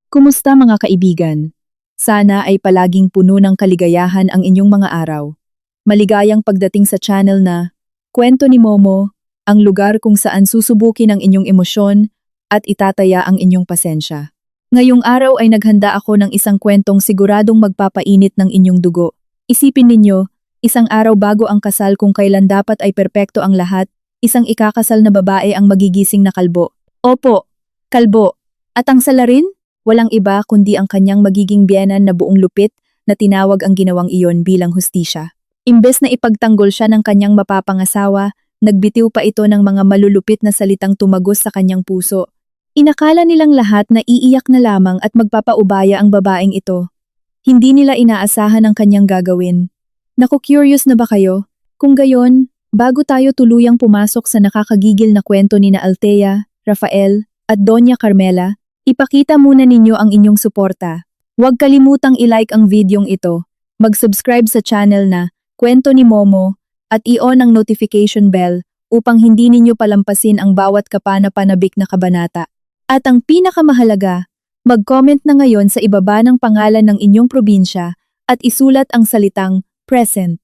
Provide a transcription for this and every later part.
Kumusta mga kaibigan? Sana ay palaging puno ng kaligayahan ang inyong mga araw. Maligayang pagdating sa channel na Kwento ni Momo, ang lugar kung saan susubukin ang inyong emosyon at itataya ang inyong pasensya. Ngayong araw ay naghanda ako ng isang kwentong siguradong magpapainit ng inyong dugo. Isipin ninyo, isang araw bago ang kasal kung kailan dapat ay perpekto ang lahat, isang ikakasal na babae ang magigising na kalbo. Opo, kalbo. At ang salarin? Walang iba kundi ang kanyang magiging biyenan na buong lupit na tinawag ang ginawang iyon bilang hustisya. Imbes na ipagtanggol siya ng kanyang mapapangasawa, nagbitiw pa ito ng mga malulupit na salitang tumagos sa kanyang puso. Inakala nilang lahat na iiyak na lamang at magpapaubaya ang babaeng ito. Hindi nila inaasahan ang kanyang gagawin. Naku-curious na ba kayo? Kung gayon, bago tayo tuluyang pumasok sa nakakagigil na kwento ni na Althea, Rafael, at Doña Carmela, ipakita muna ninyo ang inyong suporta. Huwag kalimutang i-like ang videong ito, mag-subscribe sa channel na Kwento ni Momo at i-on ang notification bell upang hindi ninyo palampasin ang bawat kapana-panabik na kabanata. At ang pinakamahalaga, mag-comment na ngayon sa ibaba ng pangalan ng inyong probinsya at isulat ang salitang present.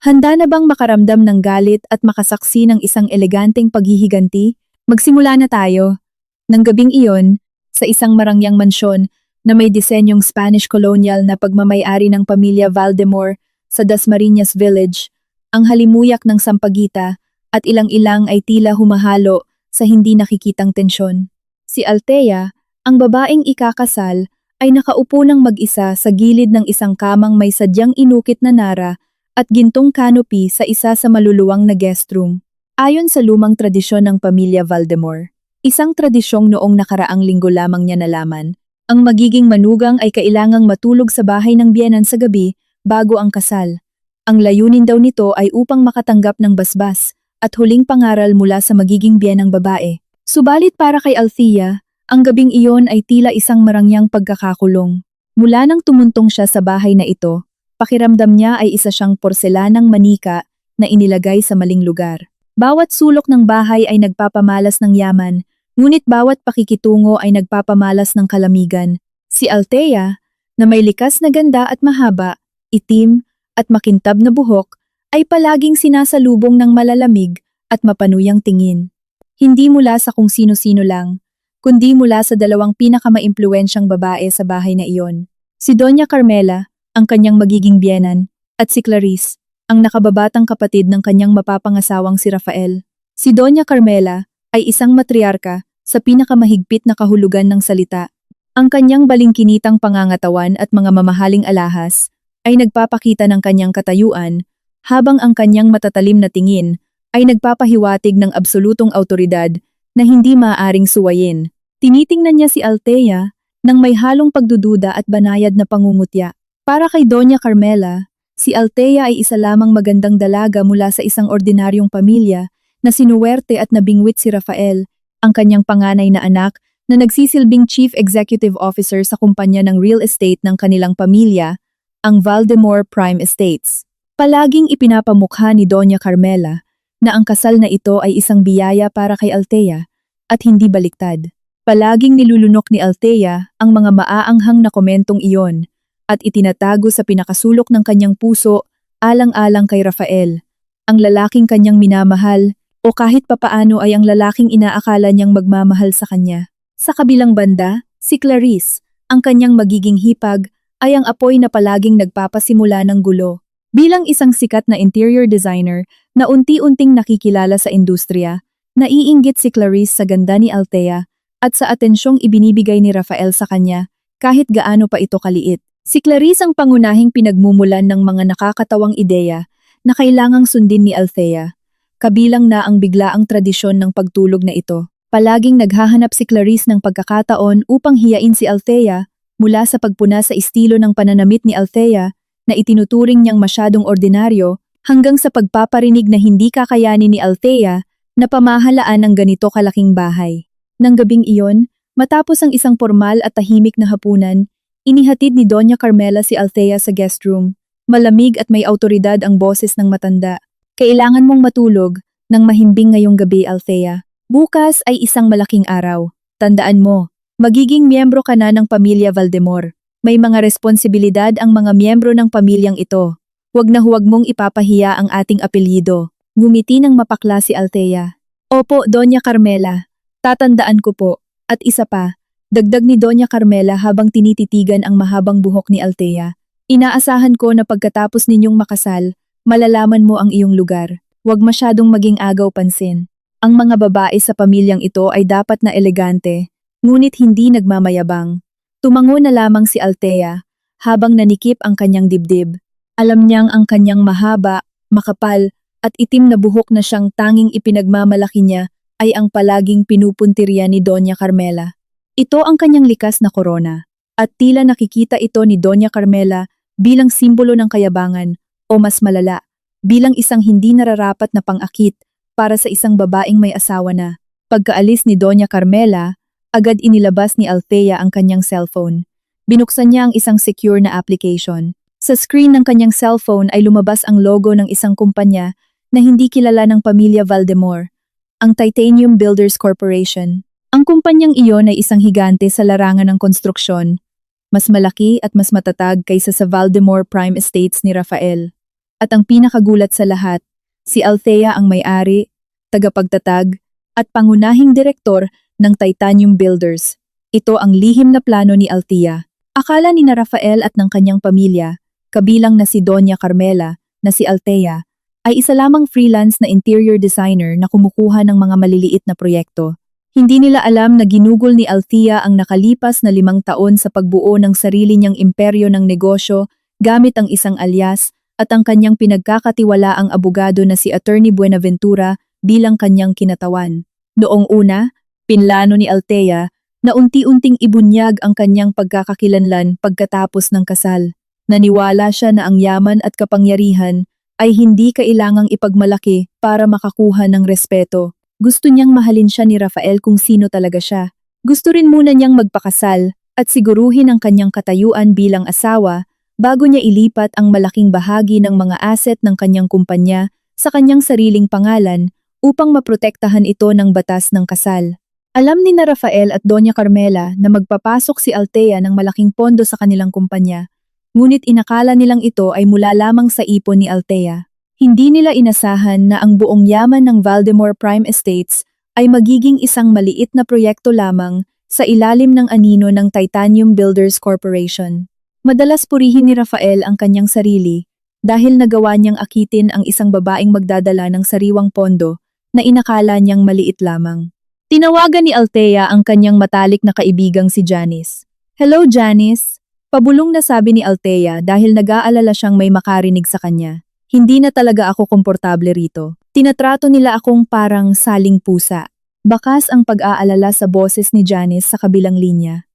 Handa na bang makaramdam ng galit at makasaksi ng isang eleganteng paghihiganti? Magsimula na tayo. Nang gabing iyon, sa isang marangyang mansyon na may disenyong Spanish colonial na pagmamay-ari ng pamilya Valdemor sa Dasmariñas Village, ang halimuyak ng sampagita at ilang-ilang ay tila humahalo sa hindi nakikitang tensyon. Si Althea, ang babaeng ikakasal, ay nakaupo ng mag-isa sa gilid ng isang kamang may sadyang inukit na nara at gintong canopy sa isa sa maluluwang na guest room. Ayon sa lumang tradisyon ng pamilya Valdemor, isang tradisyong noong nakaraang linggo lamang niya nalaman, ang magiging manugang ay kailangang matulog sa bahay ng biyenan sa gabi bago ang kasal. Ang layunin daw nito ay upang makatanggap ng basbas at huling pangaral mula sa magiging biyenang babae. Subalit para kay Althea, ang gabing iyon ay tila isang marangyang pagkakakulong. Mula nang tumuntong siya sa bahay na ito, pakiramdam niya ay isa siyang porselanang manika na inilagay sa maling lugar. Bawat sulok ng bahay ay nagpapamalas ng yaman, ngunit bawat pakikitungo ay nagpapamalas ng kalamigan. Si Althea, na may likas na ganda at mahaba, itim, at makintab na buhok, ay palaging sinasalubong ng malalamig at mapanuyang tingin. Hindi mula sa kung sino-sino lang, kundi mula sa dalawang pinakamaimpluwensyang babae sa bahay na iyon. Si Doña Carmela, ang kanyang magiging biyenan, at si Clarice, ang nakababatang kapatid ng kanyang mapapangasawang si Rafael. Si Doña Carmela ay isang matriarka sa pinakamahigpit na kahulugan ng salita. Ang kanyang balingkinitang pangangatawan at mga mamahaling alahas ay nagpapakita ng kanyang katayuan, habang ang kanyang matatalim na tingin ay nagpapahiwatig ng absolutong awtoridad na hindi maaaring suwayin. Tinitingnan niya si Althea nang may halong pagdududa at banayad na pangungutya. Para kay Doña Carmela, si Althea ay isa lamang magandang dalaga mula sa isang ordinaryong pamilya na sinuwerte at nabingwit si Rafael, ang kanyang panganay na anak na nagsisilbing Chief Executive Officer sa kumpanya ng real estate ng kanilang pamilya, ang Valdemor Prime Estates. Palaging ipinapamukha ni Doña Carmela na ang kasal na ito ay isang biyaya para kay Althea at hindi baliktad. Palaging nilulunok ni Althea ang mga maaanghang na komentong iyon at itinatago sa pinakasulok ng kanyang puso alang-alang kay Rafael, ang lalaking kanyang minamahal o kahit papaano ay ang lalaking inaakala niyang magmamahal sa kanya. Sa kabilang banda, si Clarice, ang kanyang magiging hipag, ay ang apoy na palaging nagpapasimula ng gulo. Bilang isang sikat na interior designer na unti-unting nakikilala sa industriya, naiinggit si Clarice sa ganda ni Althea at sa atensyong ibinibigay ni Rafael sa kanya kahit gaano pa ito kaliit. Si Clarice ang pangunahing pinagmumulan ng mga nakakatawang ideya na kailangang sundin ni Althea, kabilang na ang biglaang tradisyon ng pagtulog na ito. Palaging naghahanap si Clarice ng pagkakataon upang hiyain si Althea mula sa pagpuna sa estilo ng pananamit ni Althea na itinuturing niyang masyadong ordinaryo hanggang sa pagpaparinig na hindi kakayanin ni Althea na pamahalaan ang ganito kalaking bahay. Nang gabing iyon, matapos ang isang formal at tahimik na hapunan, inihatid ni Doña Carmela si Althea sa guest room. Malamig at may awtoridad ang boses ng matanda. Kailangan mong matulog nang mahimbing ngayong gabi, Althea. Bukas ay isang malaking araw. Tandaan mo, Magiging miyembro ka na ng pamilya Valdemor. May mga responsibilidad ang mga miyembro ng pamilyang ito. Huwag na huwag mong ipapahiya ang ating apelyido. Ngumiti ng mapakla si Althea. Opo, Doña Carmela. Tatandaan ko po. At isa pa, dagdag ni Doña Carmela habang tinititigan ang mahabang buhok ni Althea. Inaasahan ko na pagkatapos ninyong makasal, malalaman mo ang iyong lugar. Huwag masyadong maging agaw pansin. Ang mga babae sa pamilyang ito ay dapat na elegante, ngunit hindi nagmamayabang. Tumango na lamang si Althea habang nanikip ang kanyang dibdib. Alam niyang ang kanyang mahaba, makapal, at itim na buhok na siyang tanging ipinagmamalaki niya ay ang palaging pinupuntirya ni Doña Carmela. Ito ang kanyang likas na korona, at tila nakikita ito ni Doña Carmela bilang simbolo ng kayabangan o mas malala, bilang isang hindi nararapat na pang-akit para sa isang babaeng may asawa na. Pagkaalis ni Doña Carmela, agad inilabas ni Althea ang kanyang cellphone. Binuksan niya ang isang secure na application. Sa screen ng kanyang cellphone ay lumabas ang logo ng isang kumpanya na hindi kilala ng pamilya Valdemor, ang Titanium Builders Corporation. Ang kumpanyang iyon ay isang higante sa larangan ng konstruksyon, mas malaki at mas matatag kaysa sa Valdemor Prime Estates ni Rafael. At ang pinakagulat sa lahat, si Althea ang may-ari, tagapagtatag, at pangunahing direktor ng Titanium Builders. Ito ang lihim na plano ni Althea. Akala ni na Rafael at ng kanyang pamilya, kabilang na si Doña Carmela, na si Althea, ay isa lamang freelance na interior designer na kumukuha ng mga maliliit na proyekto. Hindi nila alam na ginugol ni Althea ang nakalipas na 5 taon sa pagbuo ng sarili niyang imperyo ng negosyo gamit ang isang alias at ang kanyang pinagkakatiwalaang abogado na si Attorney Buenaventura bilang kanyang kinatawan. Noong una, pinlano ni Althea na unti-unting ibunyag ang kanyang pagkakakilanlan pagkatapos ng kasal. Naniwala siya na ang yaman at kapangyarihan ay hindi kailangang ipagmalaki para makakuha ng respeto. Gusto niyang mahalin siya ni Rafael kung sino talaga siya. Gusto rin muna niyang magpakasal at siguruhin ang kanyang katayuan bilang asawa bago niya ilipat ang malaking bahagi ng mga asset ng kanyang kumpanya sa kanyang sariling pangalan upang maprotektahan ito ng batas ng kasal. Alam ni na Rafael at Doña Carmela na magpapasok si Althea ng malaking pondo sa kanilang kumpanya, ngunit inakala nilang ito ay mula lamang sa ipon ni Althea. Hindi nila inasahan na ang buong yaman ng Valdemor Prime Estates ay magiging isang maliit na proyekto lamang sa ilalim ng anino ng Titanium Builders Corporation. Madalas purihin ni Rafael ang kanyang sarili dahil nagawa niyang akitin ang isang babaeng magdadala ng sariwang pondo na inakala niyang maliit lamang. Tinawagan ni Althea ang kanyang matalik na kaibigang si Janice. Hello Janice, pabulong na sabi ni Althea dahil nag-aalala siyang may makarinig sa kanya. Hindi na talaga ako komportable rito. Tinatrato nila akong parang saling pusa. Bakas ang pag-aalala sa boses ni Janice sa kabilang linya.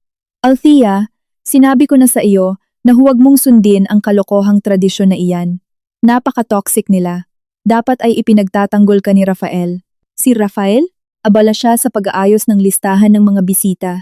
Althea, sinabi ko na sa iyo na huwag mong sundin ang kalokohang tradisyon na iyan. Napaka-toxic nila. Dapat ay ipinagtatanggol ka ni Rafael. Si Rafael? Abala siya sa pag-aayos ng listahan ng mga bisita.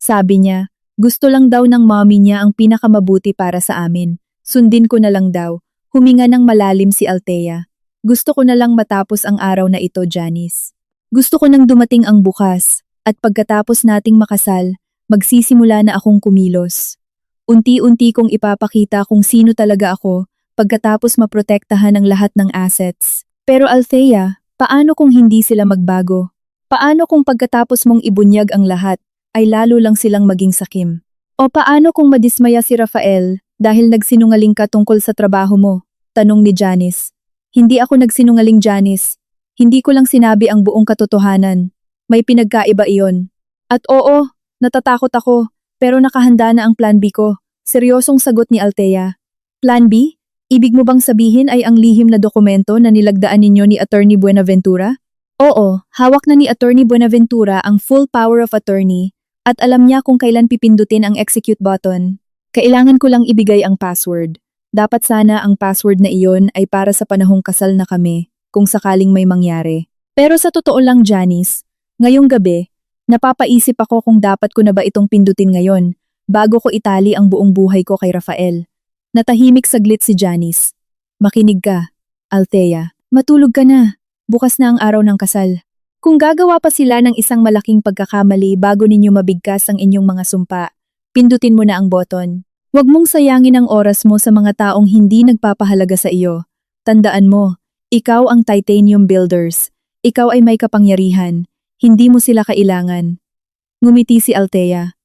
Sabi niya, gusto lang daw ng mommy niya ang pinakamabuti para sa amin. Sundin ko na lang daw. Huminga ng malalim si Althea. Gusto ko na lang matapos ang araw na ito, Janice. Gusto ko nang dumating ang bukas, at pagkatapos nating makasal, magsisimula na akong kumilos. Unti-unti kong ipapakita kung sino talaga ako, pagkatapos maprotektahan ang lahat ng assets. Pero Althea, paano kung hindi sila magbago? Paano kung pagkatapos mong ibunyag ang lahat, ay lalo lang silang maging sakim? O paano kung madismaya si Rafael dahil nagsinungaling ka tungkol sa trabaho mo? Tanong ni Janice. Hindi ako nagsinungaling, Janice. Hindi ko lang sinabi ang buong katotohanan. May pinagkaiba iyon. At oo, natatakot ako, pero nakahanda na ang plan B ko. Seryosong sagot ni Althea. Plan B? Ibig mo bang sabihin ay ang lihim na dokumento na nilagdaan ninyo ni Attorney Buenaventura? Oo, hawak na ni Attorney Buenaventura ang full power of attorney at alam niya kung kailan pipindutin ang execute button. Kailangan ko lang ibigay ang password. Dapat sana ang password na iyon ay para sa panahong kasal na kami, kung sakaling may mangyari. Pero sa totoo lang, Janice, ngayong gabi, napapaisip ako kung dapat ko na ba itong pindutin ngayon, bago ko itali ang buong buhay ko kay Rafael. Natahimik saglit si Janice. Makinig ka, Althea. Matulog ka na. Bukas na ang araw ng kasal. Kung gagawa pa sila ng isang malaking pagkakamali bago ninyo mabigkas ang inyong mga sumpa, pindutin mo na ang button. Huwag mong sayangin ang oras mo sa mga taong hindi nagpapahalaga sa iyo. Tandaan mo, ikaw ang Titanium Builders. Ikaw ay may kapangyarihan. Hindi mo sila kailangan. Ngumiti si Althea.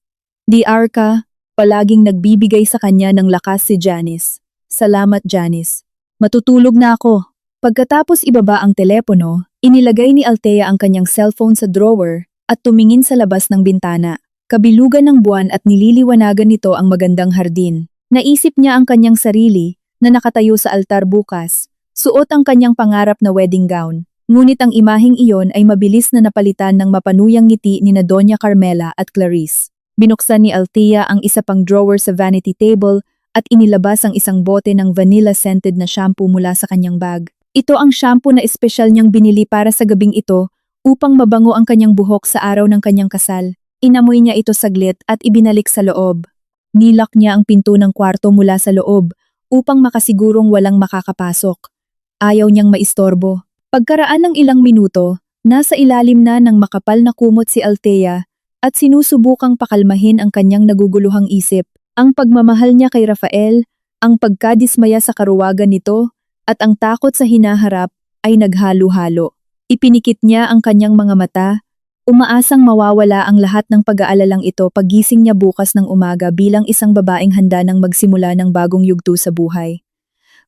Di Arca, palaging nagbibigay sa kanya ng lakas si Janice. Salamat, Janice. Matutulog na ako. Pagkatapos ibaba ang telepono, inilagay ni Althea ang kanyang cellphone sa drawer at tumingin sa labas ng bintana. Kabilugan ng buwan at nililiwanagan nito ang magandang hardin. Naisip niya ang kanyang sarili na nakatayo sa altar bukas, suot ang kanyang pangarap na wedding gown. Ngunit ang imaheng iyon ay mabilis na napalitan ng mapanuyang ngiti ni na Doña Carmela at Clarice. Binuksan ni Althea ang isa pang drawer sa vanity table at inilabas ang isang bote ng vanilla-scented na shampoo mula sa kanyang bag. Ito ang shampoo na espesyal niyang binili para sa gabing ito upang mabango ang kanyang buhok sa araw ng kanyang kasal. Inamoy niya ito saglit at ibinalik sa loob. Nilak niya ang pinto ng kwarto mula sa loob upang makasigurong walang makakapasok. Ayaw niyang maistorbo. Pagkaraan ng ilang minuto, nasa ilalim na ng makapal na kumot si Althea at sinusubukang pakalmahin ang kanyang naguguluhang isip. Ang pagmamahal niya kay Rafael, ang pagkadismaya sa karuwagan nito, at ang takot sa hinaharap ay naghalo-halo. Ipinikit niya ang kanyang mga mata, umaasang mawawala ang lahat ng pag-aalalang ito paggising niya bukas ng umaga bilang isang babaeng handa ng magsimula ng bagong yugto sa buhay.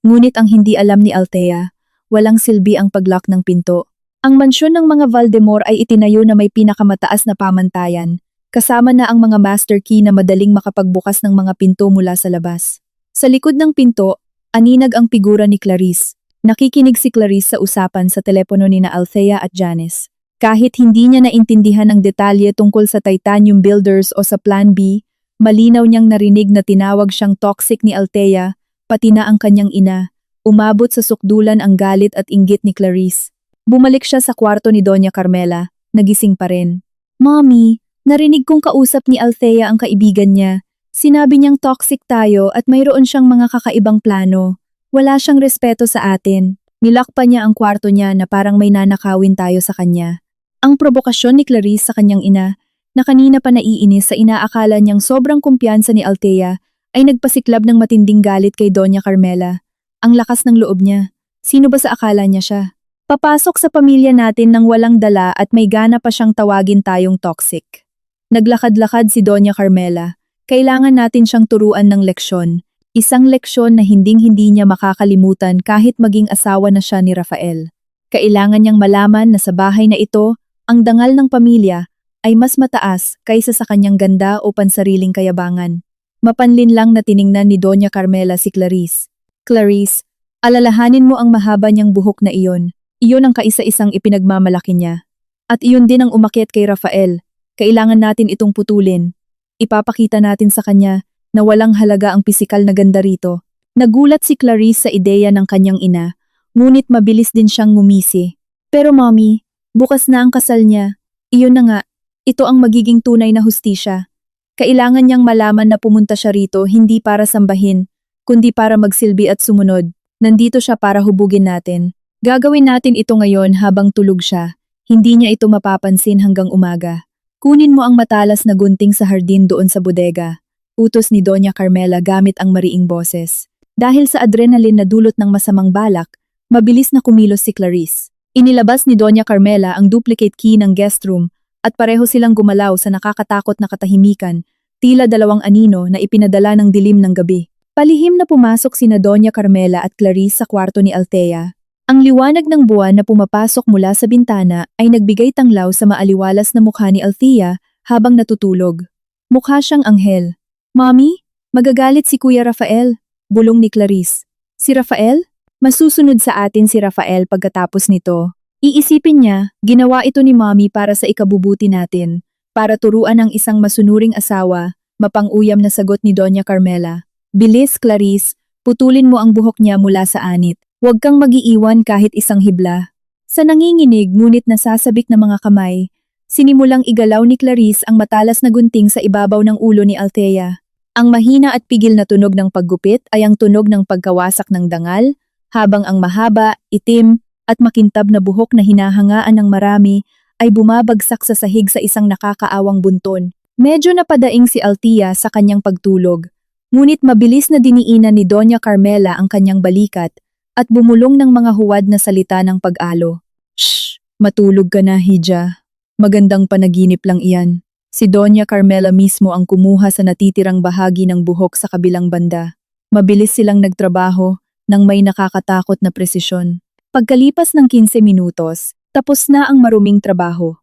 Ngunit ang hindi alam ni Althea, walang silbi ang paglock ng pinto. Ang mansyon ng mga Valdemor ay itinayo na may pinakamataas na pamantayan, kasama na ang mga master key na madaling makapagbukas ng mga pinto mula sa labas. Sa likod ng pinto, aninag ang figura ni Clarice. Nakikinig si Clarice sa usapan sa telepono ni na Althea at Janice. Kahit hindi niya naintindihan ang detalye tungkol sa Titanium Builders o sa Plan B, malinaw niyang narinig na tinawag siyang toxic ni Althea, pati na ang kanyang ina. Umabot sa sukdulan ang galit at inggit ni Clarice. Bumalik siya sa kwarto ni Doña Carmela, nagising pa rin. Mommy, narinig kong kausap ni Althea ang kaibigan niya. Sinabi niyang toxic tayo at mayroon siyang mga kakaibang plano. Wala siyang respeto sa atin. Nilak pa niya ang kwarto niya na parang may nanakawin tayo sa kanya. Ang provokasyon ni Clarice sa kanyang ina, na kanina pa naiinis sa inaakala niyang sobrang kumpiyansa ni Althea, ay nagpasiklab ng matinding galit kay Doña Carmela. Ang lakas ng loob niya. Sino ba sa akala niya siya? Papasok sa pamilya natin nang walang dala at may gana pa siyang tawagin tayong toxic. Naglakad-lakad si Doña Carmela. Kailangan natin siyang turuan ng leksyon. Isang leksyon na hinding-hindi niya makakalimutan kahit maging asawa na siya ni Rafael. Kailangan niyang malaman na sa bahay na ito, ang dangal ng pamilya ay mas mataas kaysa sa kanyang ganda o pansariling kayabangan. Mapanlin lang na tiningnan ni Doña Carmela si Clarice. Clarice, alalahanin mo ang mahaba niyang buhok na iyon. Iyon ang kaisa-isang ipinagmamalaki niya. At iyon din ang umakyat kay Rafael. Kailangan natin itong putulin. Ipapakita natin sa kanya na walang halaga ang pisikal na ganda rito. Nagulat si Clarice sa ideya ng kanyang ina, ngunit mabilis din siyang ngumisi. Pero mommy, bukas na ang kasal niya. Iyon na nga, ito ang magiging tunay na hustisya. Kailangan niyang malaman na pumunta siya rito hindi para sambahin, kundi para magsilbi at sumunod. Nandito siya para hubugin natin. Gagawin natin ito ngayon habang tulog siya. Hindi niya ito mapapansin hanggang umaga. Kunin mo ang matalas na gunting sa hardin doon sa bodega. Utos ni Doña Carmela gamit ang mariing boses. Dahil sa adrenaline na dulot ng masamang balak, mabilis na kumilos si Clarice. Inilabas ni Doña Carmela ang duplicate key ng guest room at pareho silang gumalaw sa nakakatakot na katahimikan, tila dalawang anino na ipinadala ng dilim ng gabi. Palihim na pumasok sina Doña Carmela at Clarice sa kwarto ni Althea. Ang liwanag ng buwan na pumapasok mula sa bintana ay nagbigay tanglaw sa maaliwalas na mukha ni Althea habang natutulog. Mukha siyang anghel. Mommy, magagalit si Kuya Rafael, bulong ni Clarice. Si Rafael? Masusunod sa atin si Rafael pagkatapos nito. Iisipin niya, ginawa ito ni Mommy para sa ikabubuti natin, para turuan ang isang masunuring asawa, mapang-uyam na sagot ni Doña Carmela. Bilis, Clarice, putulin mo ang buhok niya mula sa anit. Huwag kang mag-iiwan kahit isang hibla. Sa nanginginig ngunit nasasabik na mga kamay, sinimulang igalaw ni Clarice ang matalas na gunting sa ibabaw ng ulo ni Althea. Ang mahina at pigil na tunog ng paggupit ay ang tunog ng pagkawasak ng dangal, habang ang mahaba, itim, at makintab na buhok na hinahangaan ng marami ay bumabagsak sa sahig sa isang nakakaawang bunton. Medyo napadaing si Althea sa kanyang pagtulog, ngunit mabilis na diniinan ni Doña Carmela ang kanyang balikat at bumulong ng mga huwad na salita ng pag-alo. "Shh! Matulog ka na, Hija. Magandang panaginip lang iyan." Si Doña Carmela mismo ang kumuha sa natitirang bahagi ng buhok sa kabilang banda. Mabilis silang nagtrabaho nang may nakakatakot na presisyon. Pagkalipas ng 15 minutos, tapos na ang maruming trabaho.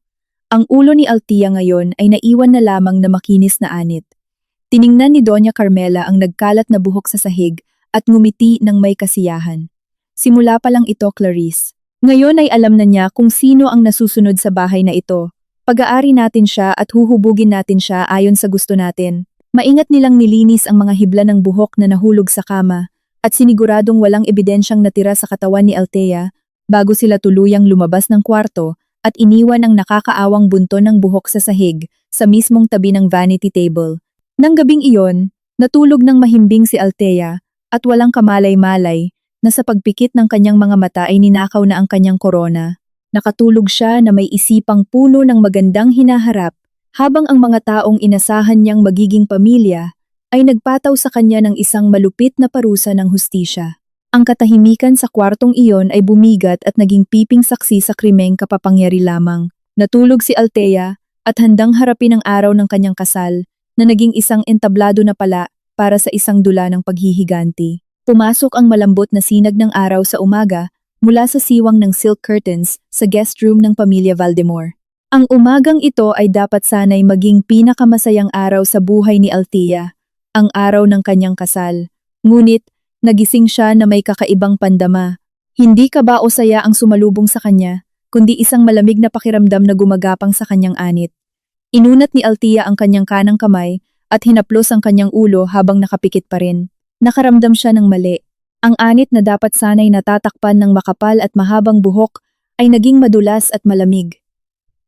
Ang ulo ni Althea ngayon ay naiwan na lamang na makinis na anit. Tiningnan ni Doña Carmela ang nagkalat na buhok sa sahig at ngumiti ng may kasiyahan. Simula pa lang ito, Clarice. Ngayon ay alam na niya kung sino ang nasusunod sa bahay na ito. Pag-aari natin siya at huhubugin natin siya ayon sa gusto natin. Maingat nilang nilinis ang mga hibla ng buhok na nahulog sa kama at siniguradong walang ebidensyang natira sa katawan ni Althea bago sila tuluyang lumabas ng kwarto at iniwan ang nakakaawang bunton ng buhok sa sahig sa mismong tabi ng vanity table. Nang gabing iyon, natulog ng mahimbing si Althea at walang kamalay-malay na sa pagpikit ng kanyang mga mata ay ninakaw na ang kanyang korona. Nakatulog siya na may isipang puno ng magandang hinaharap habang ang mga taong inasahan niyang magiging pamilya ay nagpataw sa kanya ng isang malupit na parusa ng hustisya. Ang katahimikan sa kwartong iyon ay bumigat at naging piping saksi sa krimeng kapapangyari lamang. Natulog si Althea at handang harapin ang araw ng kanyang kasal na naging isang entablado na pala para sa isang dula ng paghihiganti. Pumasok ang malambot na sinag ng araw sa umaga mula sa siwang ng silk curtains sa guest room ng pamilya Valdemor. Ang umagang ito ay dapat sanay maging pinakamasayang araw sa buhay ni Althea, ang araw ng kanyang kasal. Ngunit, nagising siya na may kakaibang pandama. Hindi kaba o saya ang sumalubong sa kanya, kundi isang malamig na pakiramdam na gumagapang sa kanyang anit. Inunat ni Althea ang kanyang kanang kamay at hinaplos ang kanyang ulo habang nakapikit pa rin. Nakaramdam siya ng mali. Ang anit na dapat sanay natatakpan ng makapal at mahabang buhok ay naging madulas at malamig.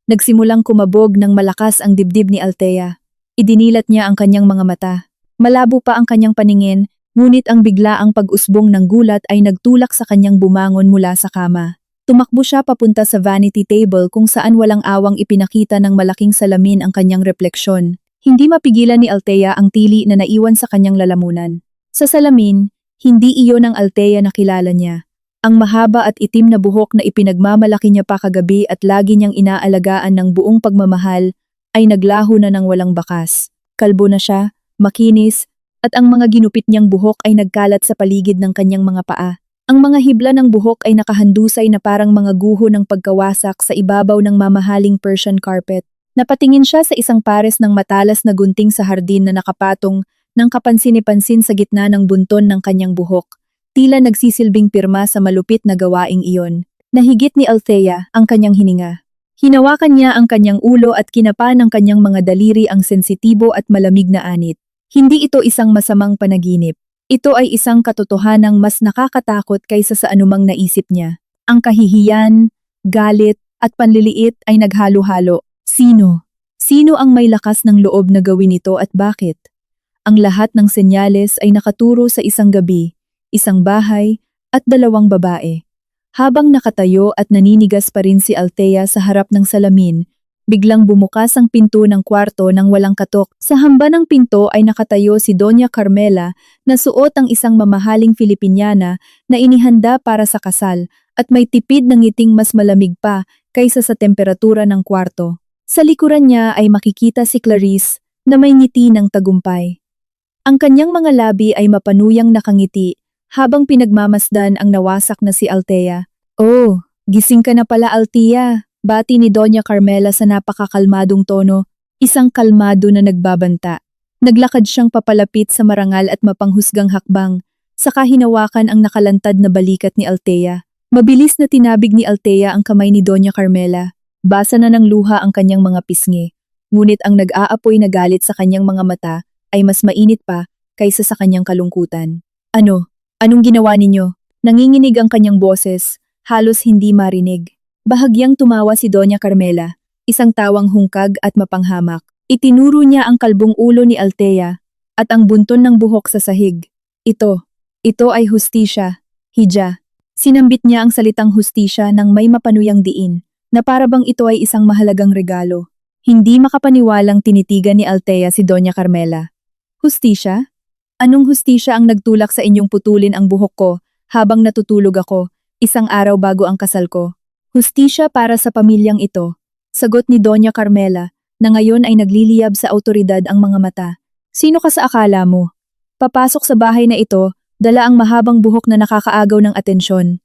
Nagsimulang kumabog ng malakas ang dibdib ni Althea. Idinilat niya ang kanyang mga mata. Malabo pa ang kanyang paningin, ngunit ang biglaang pag-usbong ng gulat ay nagtulak sa kanyang bumangon mula sa kama. Tumakbo siya papunta sa vanity table kung saan walang awang ipinakita ng malaking salamin ang kanyang refleksyon. Hindi mapigilan ni Althea ang tili na naiwan sa kanyang lalamunan. Sa salamin, hindi iyon ang Althea na kilala niya. Ang mahaba at itim na buhok na ipinagmamalaki niya pa kagabi at lagi niyang inaalagaan ng buong pagmamahal ay naglaho na ng walang bakas. Kalbo na siya, makinis, at ang mga ginupit niyang buhok ay nagkalat sa paligid ng kanyang mga paa. Ang mga hibla ng buhok ay nakahandusay na parang mga guho ng pagkawasak sa ibabaw ng mamahaling Persian carpet. Napatingin siya sa isang pares ng matalas na gunting sa hardin na nakapatong ng kapansin-pansin sa gitna ng bunton ng kanyang buhok, tila nagsisilbing pirma sa malupit na gawaing iyon. Nahigit ni Althea ang kanyang hininga. Hinawakan niya ang kanyang ulo at kinapa ng kanyang mga daliri ang sensitibo at malamig na anit. Hindi ito isang masamang panaginip. Ito ay isang katotohanang mas nakakatakot kaysa sa anumang naisip niya. Ang kahihiyan, galit, at panliliit ay naghalo-halo. Sino? Sino ang may lakas ng loob na gawin ito at bakit? Ang lahat ng senyales ay nakaturo sa isang gabi, isang bahay, at dalawang babae. Habang nakatayo at naninigas pa rin si Althea sa harap ng salamin, biglang bumukas ang pinto ng kwarto nang walang katok. Sa hamba ng pinto ay nakatayo si Doña Carmela na suot ang isang mamahaling Filipiniana na inihanda para sa kasal at may tipid ng ngiting mas malamig pa kaysa sa temperatura ng kwarto. Sa likuran niya ay makikita si Clarice na may ngiti ng tagumpay. Ang kanyang mga labi ay mapanuyang nakangiti habang pinagmamasdan ang nawasak na si Althea. "Oh, gising ka na pala, Althea," bati ni Doña Carmela sa napakakalmadong tono, isang kalmado na nagbabanta. Naglakad siyang papalapit sa marangal at mapanghusgang hakbang, saka hinawakan ang nakalantad na balikat ni Althea. Mabilis na tinabig ni Althea ang kamay ni Doña Carmela. Basa na ng luha ang kanyang mga pisngi, ngunit ang nag-aapoy na galit sa kanyang mga mata ay mas mainit pa kaysa sa kanyang kalungkutan. "Ano? Anong ginawa ninyo?" Nanginginig ang kanyang boses, halos hindi marinig. Bahagyang tumawa si Doña Carmela, isang tawang hungkag at mapanghamak. Itinuro niya ang kalbong ulo ni Althea at ang bunton ng buhok sa sahig. Ito ay hustisya, Hija." Sinambit niya ang salitang hustisya ng may mapanuyang diin, na para bang ito ay isang mahalagang regalo. Hindi makapaniwalang tinitigan ni Althea si Doña Carmela. Hustisya? Anong hustisya ang nagtulak sa inyong putulin ang buhok ko habang natutulog ako, isang araw bago ang kasal ko? Hustisya para sa pamilyang ito. Sagot ni Doña Carmela, na ngayon ay nagliliyab sa awtoridad ang mga mata. Sino ka sa akala mo? Papasok sa bahay na ito, dala ang mahabang buhok na nakakaagaw ng atensyon.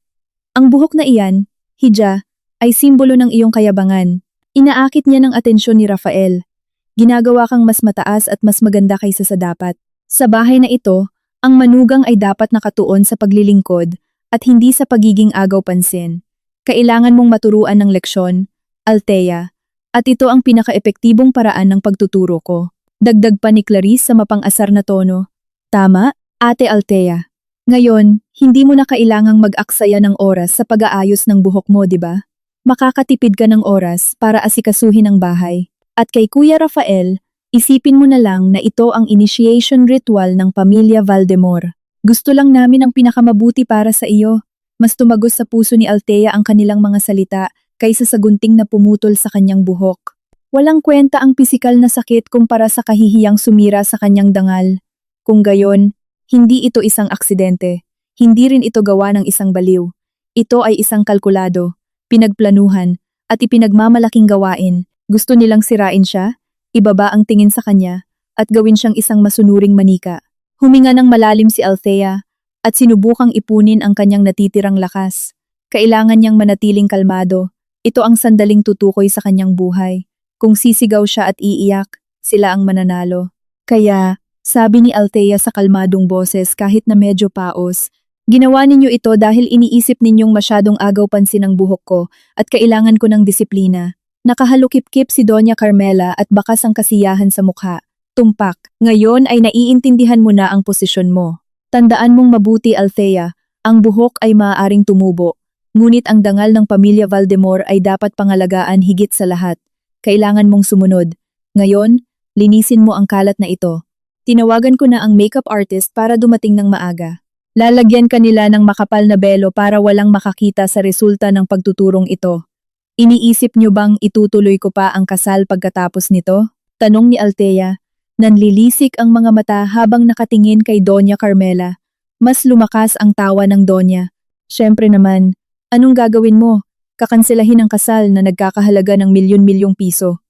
Ang buhok na iyan, Hija, ay simbolo ng iyong kayabangan. Inaakit niya ng atensyon ni Rafael. Ginagawa kang mas mataas at mas maganda kaysa sa dapat. Sa bahay na ito, ang manugang ay dapat nakatuon sa paglilingkod at hindi sa pagiging agaw pansin. Kailangan mong maturuan ng leksyon, Althea, at ito ang pinaka-epektibong paraan ng pagtuturo ko. Dagdag pa ni Clarice sa mapang-asar na tono. Tama, Ate Althea. Ngayon, hindi mo na kailangang mag-aksaya ng oras sa pag-aayos ng buhok mo, di ba? Makakatipid ka ng oras para asikasuhin ang bahay. At kay Kuya Rafael, isipin mo na lang na ito ang initiation ritual ng pamilya Valdemor. Gusto lang namin ang pinakamabuti para sa iyo. Mas tumagos sa puso ni Althea ang kanilang mga salita kaysa sa gunting na pumutol sa kanyang buhok. Walang kwenta ang pisikal na sakit kumpara sa kahihiyang sumira sa kanyang dangal. Kung gayon, hindi ito isang aksidente. Hindi rin ito gawa ng isang baliw. Ito ay isang kalkulado, pinagplanuhan, at ipinagmamalaking gawain. Gusto nilang sirain siya, ibaba ang tingin sa kanya, at gawin siyang isang masunuring manika. Huminga ng malalim si Althea, at sinubukang ipunin ang kanyang natitirang lakas. Kailangan niyang manatiling kalmado. Ito ang sandaling tutukoy sa kanyang buhay. Kung sisigaw siya at iiyak, sila ang mananalo. Kaya, sabi ni Althea sa kalmadong boses kahit na medyo paos, ginawa ninyo ito dahil iniisip ninyong masyadong agaw pansin ang buhok ko at kailangan ko ng disiplina. Nakahalukip-kip si Doña Carmela at bakas ang kasiyahan sa mukha. Tumpak, ngayon ay naiintindihan mo na ang posisyon mo. Tandaan mong mabuti, Althea, ang buhok ay maaaring tumubo, ngunit ang dangal ng pamilya Valdemor ay dapat pangalagaan higit sa lahat. Kailangan mong sumunod. Ngayon, linisin mo ang kalat na ito. Tinawagan ko na ang makeup artist para dumating ng maaga. Lalagyan kanila ng makapal na belo para walang makakita sa resulta ng pagtuturong ito. Iniisip niyo bang itutuloy ko pa ang kasal pagkatapos nito? Tanong ni Althea. Nanlilisik ang mga mata habang nakatingin kay Doña Carmela. Mas lumakas ang tawa ng Doña. Siyempre naman, anong gagawin mo? Kakanselahin ang kasal na nagkakahalaga ng milyon-milyong piso.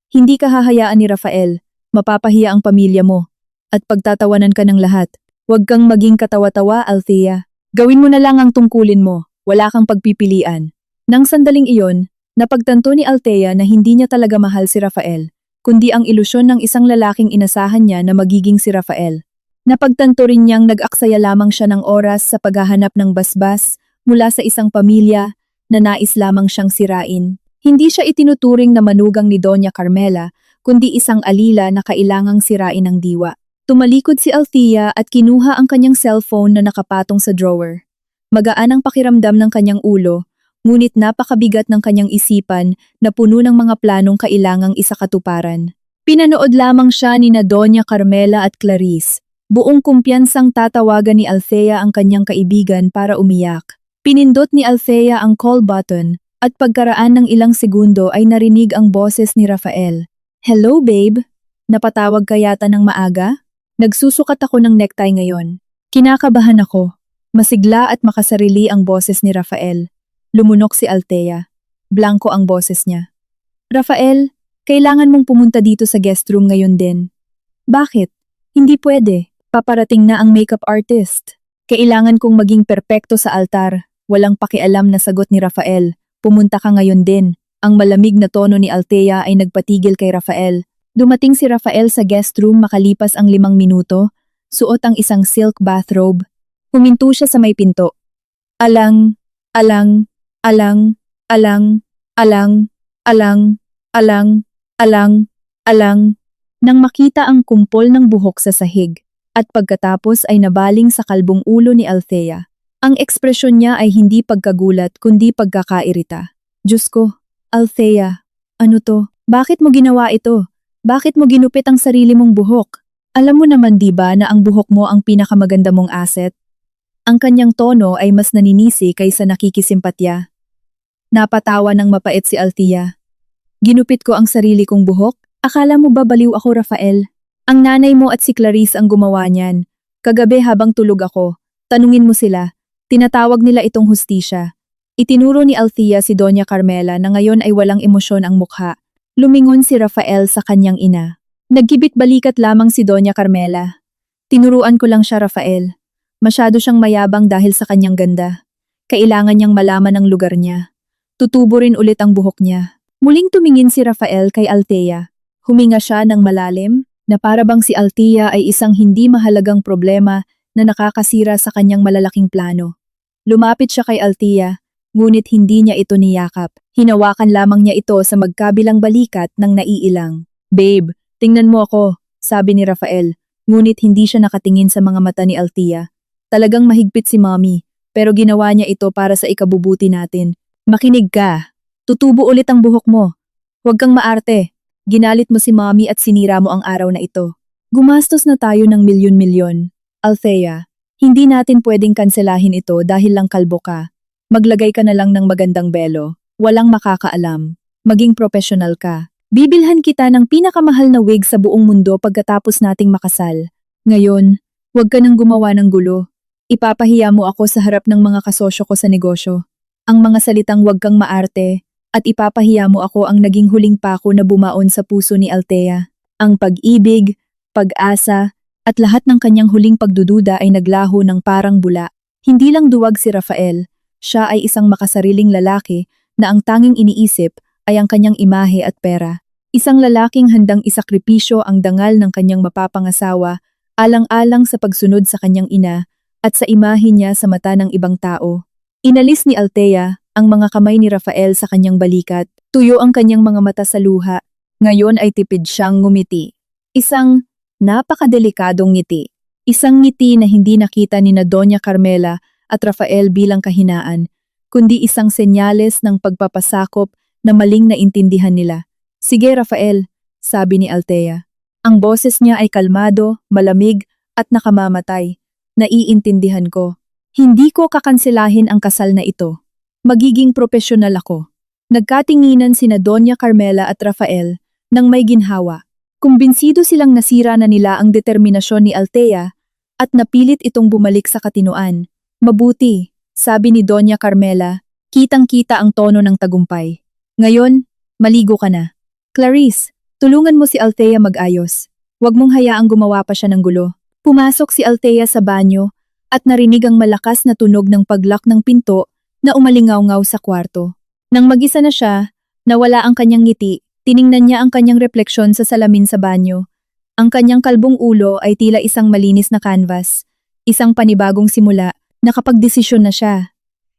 Hindi ka hahayaan ni Rafael. Mapapahiya ang pamilya mo. At pagtatawanan ka ng lahat. Huwag kang maging katawa-tawa, Althea. Gawin mo na lang ang tungkulin mo. Wala kang pagpipilian. Nang sandaling iyon, napagtanto ni Althea na hindi niya talaga mahal si Rafael, kundi ang ilusyon ng isang lalaking inasahan niya na magiging si Rafael. Napagtanto rin niyang nag-aksaya lamang siya ng oras sa paghahanap ng basbas mula sa isang pamilya na nais lamang siyang sirain. Hindi siya itinuturing na manugang ni Doña Carmela, kundi isang alila na kailangang sirain ng diwa. Tumalikod si Althea at kinuha ang kanyang cellphone na nakapatong sa drawer. Magaan ang pakiramdam ng kanyang ulo, ngunit napakabigat ng kanyang isipan na puno ng mga planong kailangang isakatuparan. Pinanood lamang siya ni na Doña Carmela at Clarice. Buong kumpiyansang tatawagan ni Althea ang kanyang kaibigan para umiyak. Pinindot ni Althea ang call button at pagkaraan ng ilang segundo ay narinig ang boses ni Rafael. Hello babe, napatawag ka yata ng maaga? Nagsusukat ako ng necktie ngayon. Kinakabahan ako. Masigla at makasarili ang boses ni Rafael. Lumunok si Althea. Blanko ang boses niya. Rafael, kailangan mong pumunta dito sa guest room ngayon din. Bakit? Hindi pwede. Paparating na ang makeup artist. Kailangan kong maging perpekto sa altar. Walang pakialam na sagot ni Rafael. Pumunta ka ngayon din. Ang malamig na tono ni Althea ay nagpatigil kay Rafael. Dumating si Rafael sa guest room makalipas ang 5 minuto, suot ang isang silk bathrobe. Huminto siya sa may pinto. Alang, alang, alang, alang, alang, alang, alang, alang, alang. Nang makita ang kumpol ng buhok sa sahig, at pagkatapos ay nabaling sa kalbong ulo ni Althea. Ang ekspresyon niya ay hindi pagkagulat kundi pagkakairita. Diyos ko, Althea, ano to? Bakit mo ginawa ito? Bakit mo ginupit ang sarili mong buhok? Alam mo naman di ba na ang buhok mo ang pinakamaganda mong asset? Ang kanyang tono ay mas naninisi kaysa nakikisimpatya. Napatawa ng mapait si Althea. Ginupit ko ang sarili kong buhok. Akala mo ba baliw ako, Rafael? Ang nanay mo at si Clarice ang gumawa niyan. Kagabi habang tulog ako, tanungin mo sila. Tinatawag nila itong hustisya. Itinuro ni Althea si Doña Carmela na ngayon ay walang emosyon ang mukha. Lumingon si Rafael sa kanyang ina. Nagkibit balikat lamang si Doña Carmela. Tinuruan ko lang siya, Rafael. Masyado siyang mayabang dahil sa kanyang ganda. Kailangan niyang malaman ang lugar niya. Tutubo rin ulit ang buhok niya. Muling tumingin si Rafael kay Althea. Huminga siya ng malalim na para bang si Althea ay isang hindi mahalagang problema na nakakasira sa kanyang malalaking plano. Lumapit siya kay Althea, ngunit hindi niya ito niyakap. Hinawakan lamang niya ito sa magkabilang balikat ng naiilang. Babe, tingnan mo ako, sabi ni Rafael, ngunit hindi siya nakatingin sa mga mata ni Althea. Talagang mahigpit si Mommy, pero ginawa niya ito para sa ikabubuti natin. Makinig ka. Tutubo ulit ang buhok mo. Huwag kang maarte. Ginalit mo si Mommy at sinira mo ang araw na ito. Gumastos na tayo ng milyon-milyon. Althea, hindi natin pwedeng kanselahin ito dahil lang kalbo ka. Maglagay ka na lang ng magandang belo. Walang makakaalam. Maging professional ka. Bibilhan kita ng pinakamahal na wig sa buong mundo pagkatapos nating makasal. Ngayon, huwag ka nang gumawa ng gulo. Ipapahiya mo ako sa harap ng mga kasosyo ko sa negosyo. Ang mga salitang huwag kang maarte at ipapahiya mo ako ang naging huling pako na bumaon sa puso ni Althea. Ang pag-ibig, pag-asa, at lahat ng kanyang huling pagdududa ay naglaho ng parang bula. Hindi lang duwag si Rafael, siya ay isang makasariling lalaki na ang tanging iniisip ay ang kanyang imahe at pera. Isang lalaking handang isakripisyo ang dangal ng kanyang mapapangasawa, alang-alang sa pagsunod sa kanyang ina at sa imahe niya sa mata ng ibang tao. Inalis ni Althea ang mga kamay ni Rafael sa kanyang balikat, tuyo ang kanyang mga mata sa luha. Ngayon ay tipid siyang ngumiti. Isang napakadelikadong ngiti. Isang ngiti na hindi nakita ni na Doña Carmela at Rafael bilang kahinaan, kundi isang senyales ng pagpapasakop na maling naintindihan nila. Sige Rafael, sabi ni Althea. Ang boses niya ay kalmado, malamig at nakamamatay. Naiintindihan ko. Hindi ko kakanselahin ang kasal na ito. Magiging profesional ako. Nagkatinginan sina Doña Carmela at Rafael nang may ginhawa. Kumbinsido silang nasira na nila ang determinasyon ni Althea at napilit itong bumalik sa katinoan. Mabuti, sabi ni Doña Carmela, kitang-kita ang tono ng tagumpay. Ngayon, maligo ka na. Clarice, tulungan mo si Althea mag-ayos. Huwag mong hayaang gumawa pa siya ng gulo. Pumasok si Althea sa banyo at narinig ang malakas na tunog ng paglock ng pinto na umalingaw-ngaw sa kwarto. Nang mag-isa na siya, nawala ang kanyang ngiti, tiningnan niya ang kanyang refleksyon sa salamin sa banyo. Ang kanyang kalbong ulo ay tila isang malinis na canvas, isang panibagong simula, nakapagdesisyon na siya.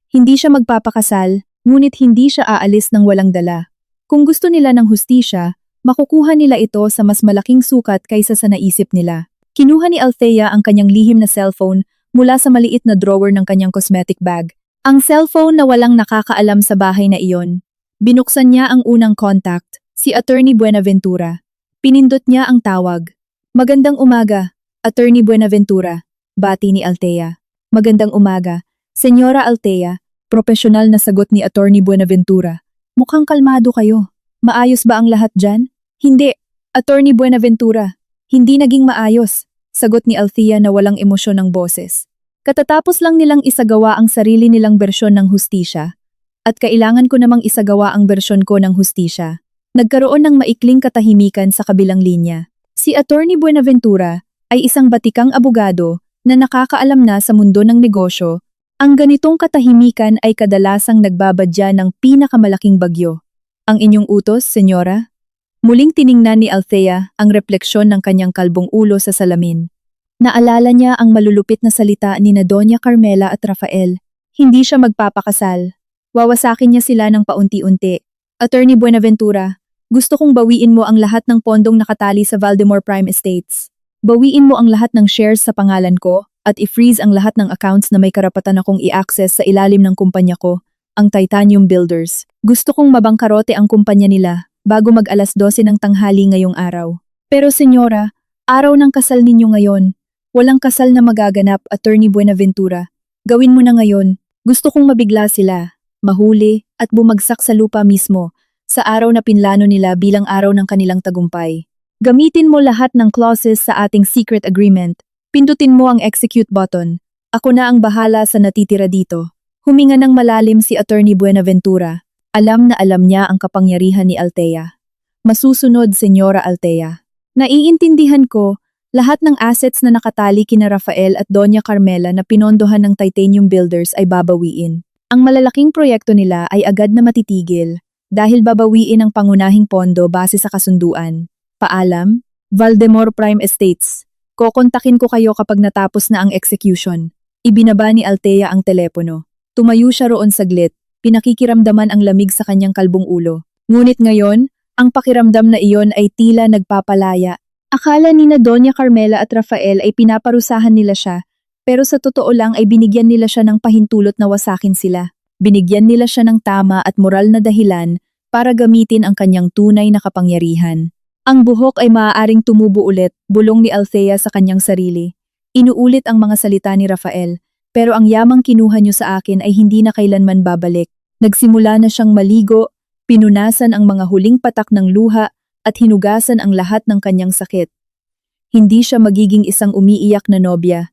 Hindi siya magpapakasal, ngunit hindi siya aalis ng walang dala. Kung gusto nila ng hustisya, makukuha nila ito sa mas malaking sukat kaysa sa naisip nila. Kinuha ni Althea ang kanyang lihim na cellphone mula sa maliit na drawer ng kanyang cosmetic bag. Ang cellphone na walang nakakaalam sa bahay na iyon. Binuksan niya ang unang contact, si Attorney Buenaventura. Pinindot niya ang tawag. Magandang umaga, Attorney Buenaventura, bati ni Althea. Magandang umaga, Senyora Althea, profesional na sagot ni Attorney Buenaventura. Mukhang kalmado kayo. Maayos ba ang lahat dyan? Hindi, Attorney Buenaventura. Hindi naging maayos, sagot ni Althea na walang emosyon ng boses. Katatapos lang nilang isagawa ang sarili nilang bersyon ng hustisya, at kailangan ko namang isagawa ang bersyon ko ng hustisya. Nagkaroon ng maikling katahimikan sa kabilang linya. Si Attorney Buenaventura ay isang batikang abogado na nakakaalam na sa mundo ng negosyo. Ang ganitong katahimikan ay kadalasang nagbabadya ng pinakamalaking bagyo. Ang inyong utos, senyora? Muling tiningnan ni Althea ang refleksyon ng kanyang kalbong ulo sa salamin. Naalala niya ang malulupit na salita ni na Doña Carmela at Rafael. Hindi siya magpapakasal. Wawasakin niya sila ng paunti-unti. Attorney Buenaventura, gusto kong bawiin mo ang lahat ng pondong nakatali sa Valdemore Prime Estates. Bawiin mo ang lahat ng shares sa pangalan ko at i-freeze ang lahat ng accounts na may karapatan akong i-access sa ilalim ng kumpanya ko, ang Titanium Builders. Gusto kong mabangkarote ang kumpanya nila bago mag-alas 12 ng tanghali ngayong araw. Pero senyora, araw ng kasal ninyo ngayon. Walang kasal na magaganap, Attorney Buenaventura. Gawin mo na ngayon. Gusto kong mabigla sila. mahuli, at bumagsak sa lupa mismo, sa araw na pinlano nila bilang araw ng kanilang tagumpay. Gamitin mo lahat ng clauses sa ating secret agreement. Pindutin mo ang execute button. Ako na ang bahala sa natitira dito. Huminga ng malalim si Attorney Buenaventura. Alam na alam niya ang kapangyarihan ni Althea. Masusunod, Senyora Althea. Naiintindihan ko, lahat ng assets na nakatali kina Rafael at Doña Carmela na pinondohan ng Titanium Builders ay babawiin. Ang malalaking proyekto nila ay agad na matitigil dahil babawiin ang pangunahing pondo base sa kasunduan. Paalam, Valdemor Prime Estates. Kokontakin ko kayo kapag natapos na ang execution. Ibinaba ni Althea ang telepono. Tumayo siya roon saglit, pinakikiramdaman ang lamig sa kanyang kalbong ulo. Ngunit ngayon, ang pakiramdam na iyon ay tila nagpapalaya. Akala ni na Doña Carmela at Rafael ay pinaparusahan nila siya, pero sa totoo lang ay binigyan nila siya ng pahintulot na wasakin sila. Binigyan nila siya ng tama at moral na dahilan para gamitin ang kanyang tunay na kapangyarihan. Ang buhok ay maaaring tumubo ulit, bulong ni Althea sa kanyang sarili. Inuulit ang mga salita ni Rafael, pero ang yamang kinuha niyo sa akin ay hindi na kailanman babalik. Nagsimula na siyang maligo, pinunasan ang mga huling patak ng luha at hinugasan ang lahat ng kanyang sakit. Hindi siya magiging isang umiiyak na nobya.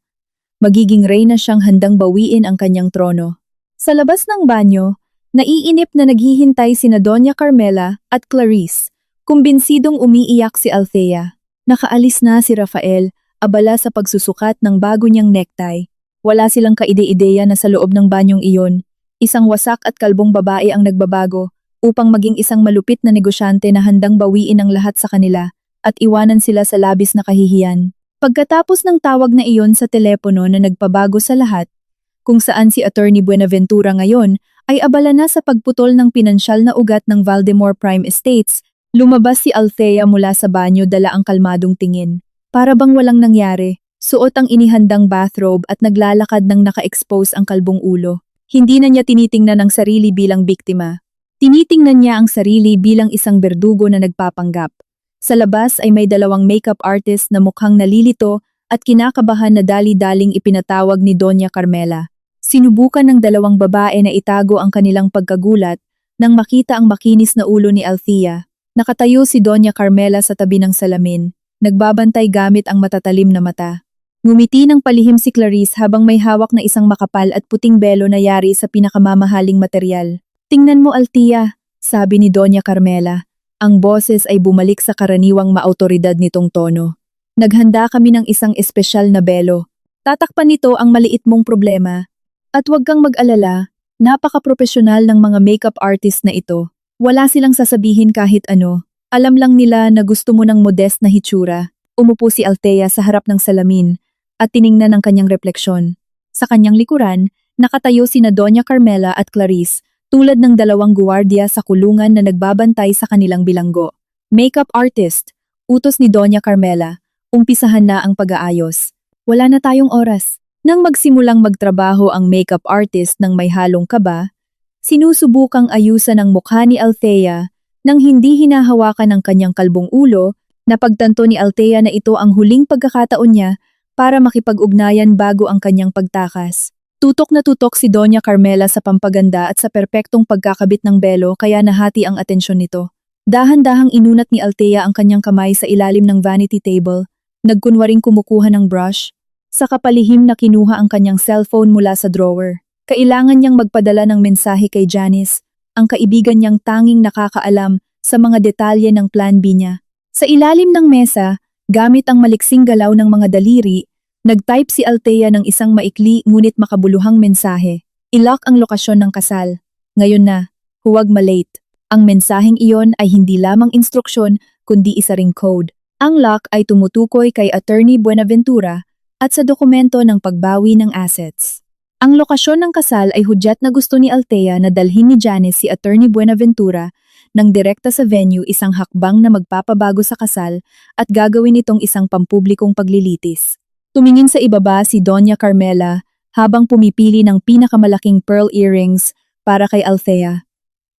Magiging reyna siyang handang bawiin ang kanyang trono. Sa labas ng banyo, naiinip na naghihintay sina Doña Carmela at Clarice. Kumbinsidong umiiyak si Althea. Nakaalis na si Rafael, abala sa pagsusukat ng bago niyang necktie. Wala silang kaide-ideya na sa loob ng banyong iyon, isang wasak at kalbong babae ang nagbabago upang maging isang malupit na negosyante na handang bawiin ang lahat sa kanila at iwanan sila sa labis na kahihiyan. Pagkatapos ng tawag na iyon sa telepono na nagpabago sa lahat, kung saan si Attorney Buenaventura ngayon ay abala na sa pagputol ng pinansyal na ugat ng Valdemor Prime Estates, lumabas si Althea mula sa banyo dala ang kalmadong tingin. Para bang walang nangyari, suot ang inihandang bathrobe at naglalakad ng naka-expose ang kalbong ulo. Hindi na niya tinitingnan ang sarili bilang biktima. Tinitingnan niya ang sarili bilang isang berdugo na nagpapanggap. Sa labas ay may dalawang makeup artist na mukhang nalilito at kinakabahan na dali-daling ipinatawag ni Doña Carmela. Sinubukan ng dalawang babae na itago ang kanilang pagkagulat nang makita ang makinis na ulo ni Althea. Nakatayo si Doña Carmela sa tabi ng salamin, nagbabantay gamit ang matatalim na mata. Ngumiti ng palihim si Clarice habang may hawak na isang makapal at puting belo na yari sa pinakamamahaling material. Tingnan mo Althea, sabi ni Doña Carmela. Ang boses ay bumalik sa karaniwang maautoridad nitong tono. Naghanda kami ng isang espesyal na belo. Tatakpan nito ang maliit mong problema. At huwag kang mag-alala, napaka-profesional ng mga makeup artist na ito. Wala silang sasabihin kahit ano. Alam lang nila na gusto mo ng modest na hitsura. Umupo si Althea sa harap ng salamin at tiningnan ang kanyang refleksyon. Sa kanyang likuran, nakatayo sina Doña Carmela at Clarice, tulad ng dalawang guwardiya sa kulungan na nagbabantay sa kanilang bilanggo. Makeup artist, utos ni Doña Carmela, umpisahan na ang pag-aayos. Wala na tayong oras. Nang magsimulang magtrabaho ang makeup artist ng may halong kaba, sinusubukang ayusan ang mukha ni Althea nang hindi hinahawakan ng kanyang kalbong ulo. Napagtanto ni Althea na ito ang huling pagkakataon niya para makipag-ugnayan bago ang kanyang pagtakas. Tutok na tutok si Doña Carmela sa pampaganda at sa perpektong pagkakabit ng belo kaya nahati ang atensyon nito. Dahan-dahang inunat ni Althea ang kanyang kamay sa ilalim ng vanity table, nagkunwaring kumukuha ng brush, saka palihim na kinuha ang kanyang cellphone mula sa drawer. Kailangan niyang magpadala ng mensahe kay Janice, ang kaibigan niyang tanging nakakaalam sa mga detalye ng plan B niya. Sa ilalim ng mesa, gamit ang maliksing galaw ng mga daliri, nag-type si Althea ng isang maikli ngunit makabuluhang mensahe. I-lock ang lokasyon ng kasal. Ngayon na, huwag malate. Ang mensaheng iyon ay hindi lamang instruksyon kundi isa ring code. Ang lock ay tumutukoy kay Attorney Buenaventura at sa dokumento ng pagbawi ng assets. Ang lokasyon ng kasal ay hudyat na gusto ni Althea na dalhin ni Janice si Attorney Buenaventura nang direkta sa venue, isang hakbang na magpapabago sa kasal at gagawin itong isang pampublikong paglilitis. Tumingin sa ibaba si Doña Carmela habang pumipili ng pinakamalaking pearl earrings para kay Althea.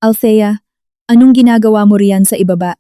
Althea, anong ginagawa mo riyan sa ibaba?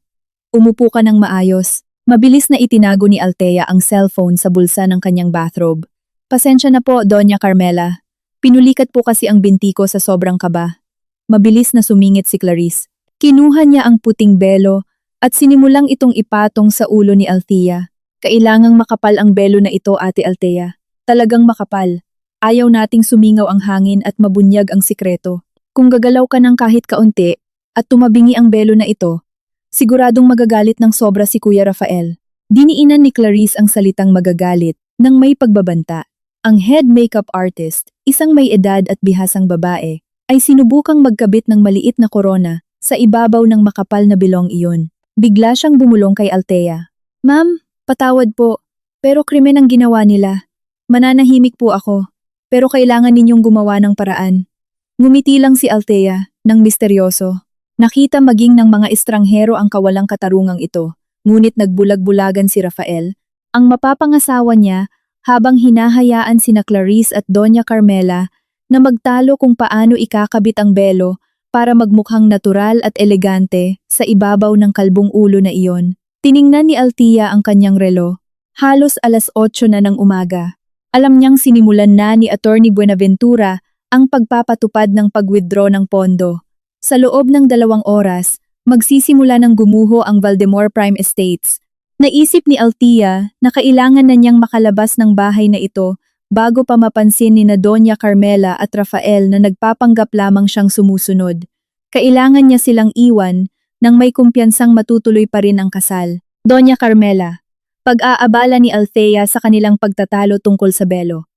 Umupo ka ng maayos. Mabilis na itinago ni Althea ang cellphone sa bulsa ng kanyang bathrobe. Pasensya na po, Doña Carmela. Pinulikat po kasi ang binti ko sa sobrang kaba. mabilis na sumingit si Clarice. Kinuha niya ang puting belo at sinimulang itong ipatong sa ulo ni Althea. Kailangang makapal ang belo na ito, Ate Althea. Talagang makapal. Ayaw nating sumingaw ang hangin at mabunyag ang sikreto. Kung gagalaw ka ng kahit kaunti at tumabingi ang belo na ito, siguradong magagalit ng sobra si Kuya Rafael. Diniinan ni Clarice ang salitang magagalit nang may pagbabanta. Ang head makeup artist, isang may edad at bihasang babae, ay sinubukang magkabit ng maliit na korona sa ibabaw ng makapal na bilong iyon. Bigla siyang bumulong kay Althea. Ma'am, patawad po, pero krimen ang ginawa nila. Mananahimik po ako, pero kailangan ninyong gumawa ng paraan. Ngumiti lang si Althea, nang misteryoso. Nakita maging ng mga estranghero ang kawalang katarungang ito, ngunit nagbulag-bulagan si Rafael, ang mapapangasawa niya, habang hinahayaan sina Clarice at Doña Carmela na magtalo kung paano ikakabit ang belo para magmukhang natural at elegante sa ibabaw ng kalbong ulo na iyon. Tiningnan ni Althea ang kanyang relo. Halos 8:00 na ng umaga. Alam niyang sinimulan na ni Attorney Buenaventura ang pagpapatupad ng pag-withdraw ng pondo. Sa loob ng 2 oras, magsisimula ng gumuho ang Valdemor Prime Estates. Naisip ni Althea na kailangan na niyang makalabas ng bahay na ito bago pa mapansin ni na Doña Carmela at Rafael na nagpapanggap lamang siyang sumusunod. Kailangan niya silang iwan nang may kumpiyansang matutuloy pa rin ang kasal. Doña Carmela, pag-aabala ni Althea sa kanilang pagtatalo tungkol sa belo.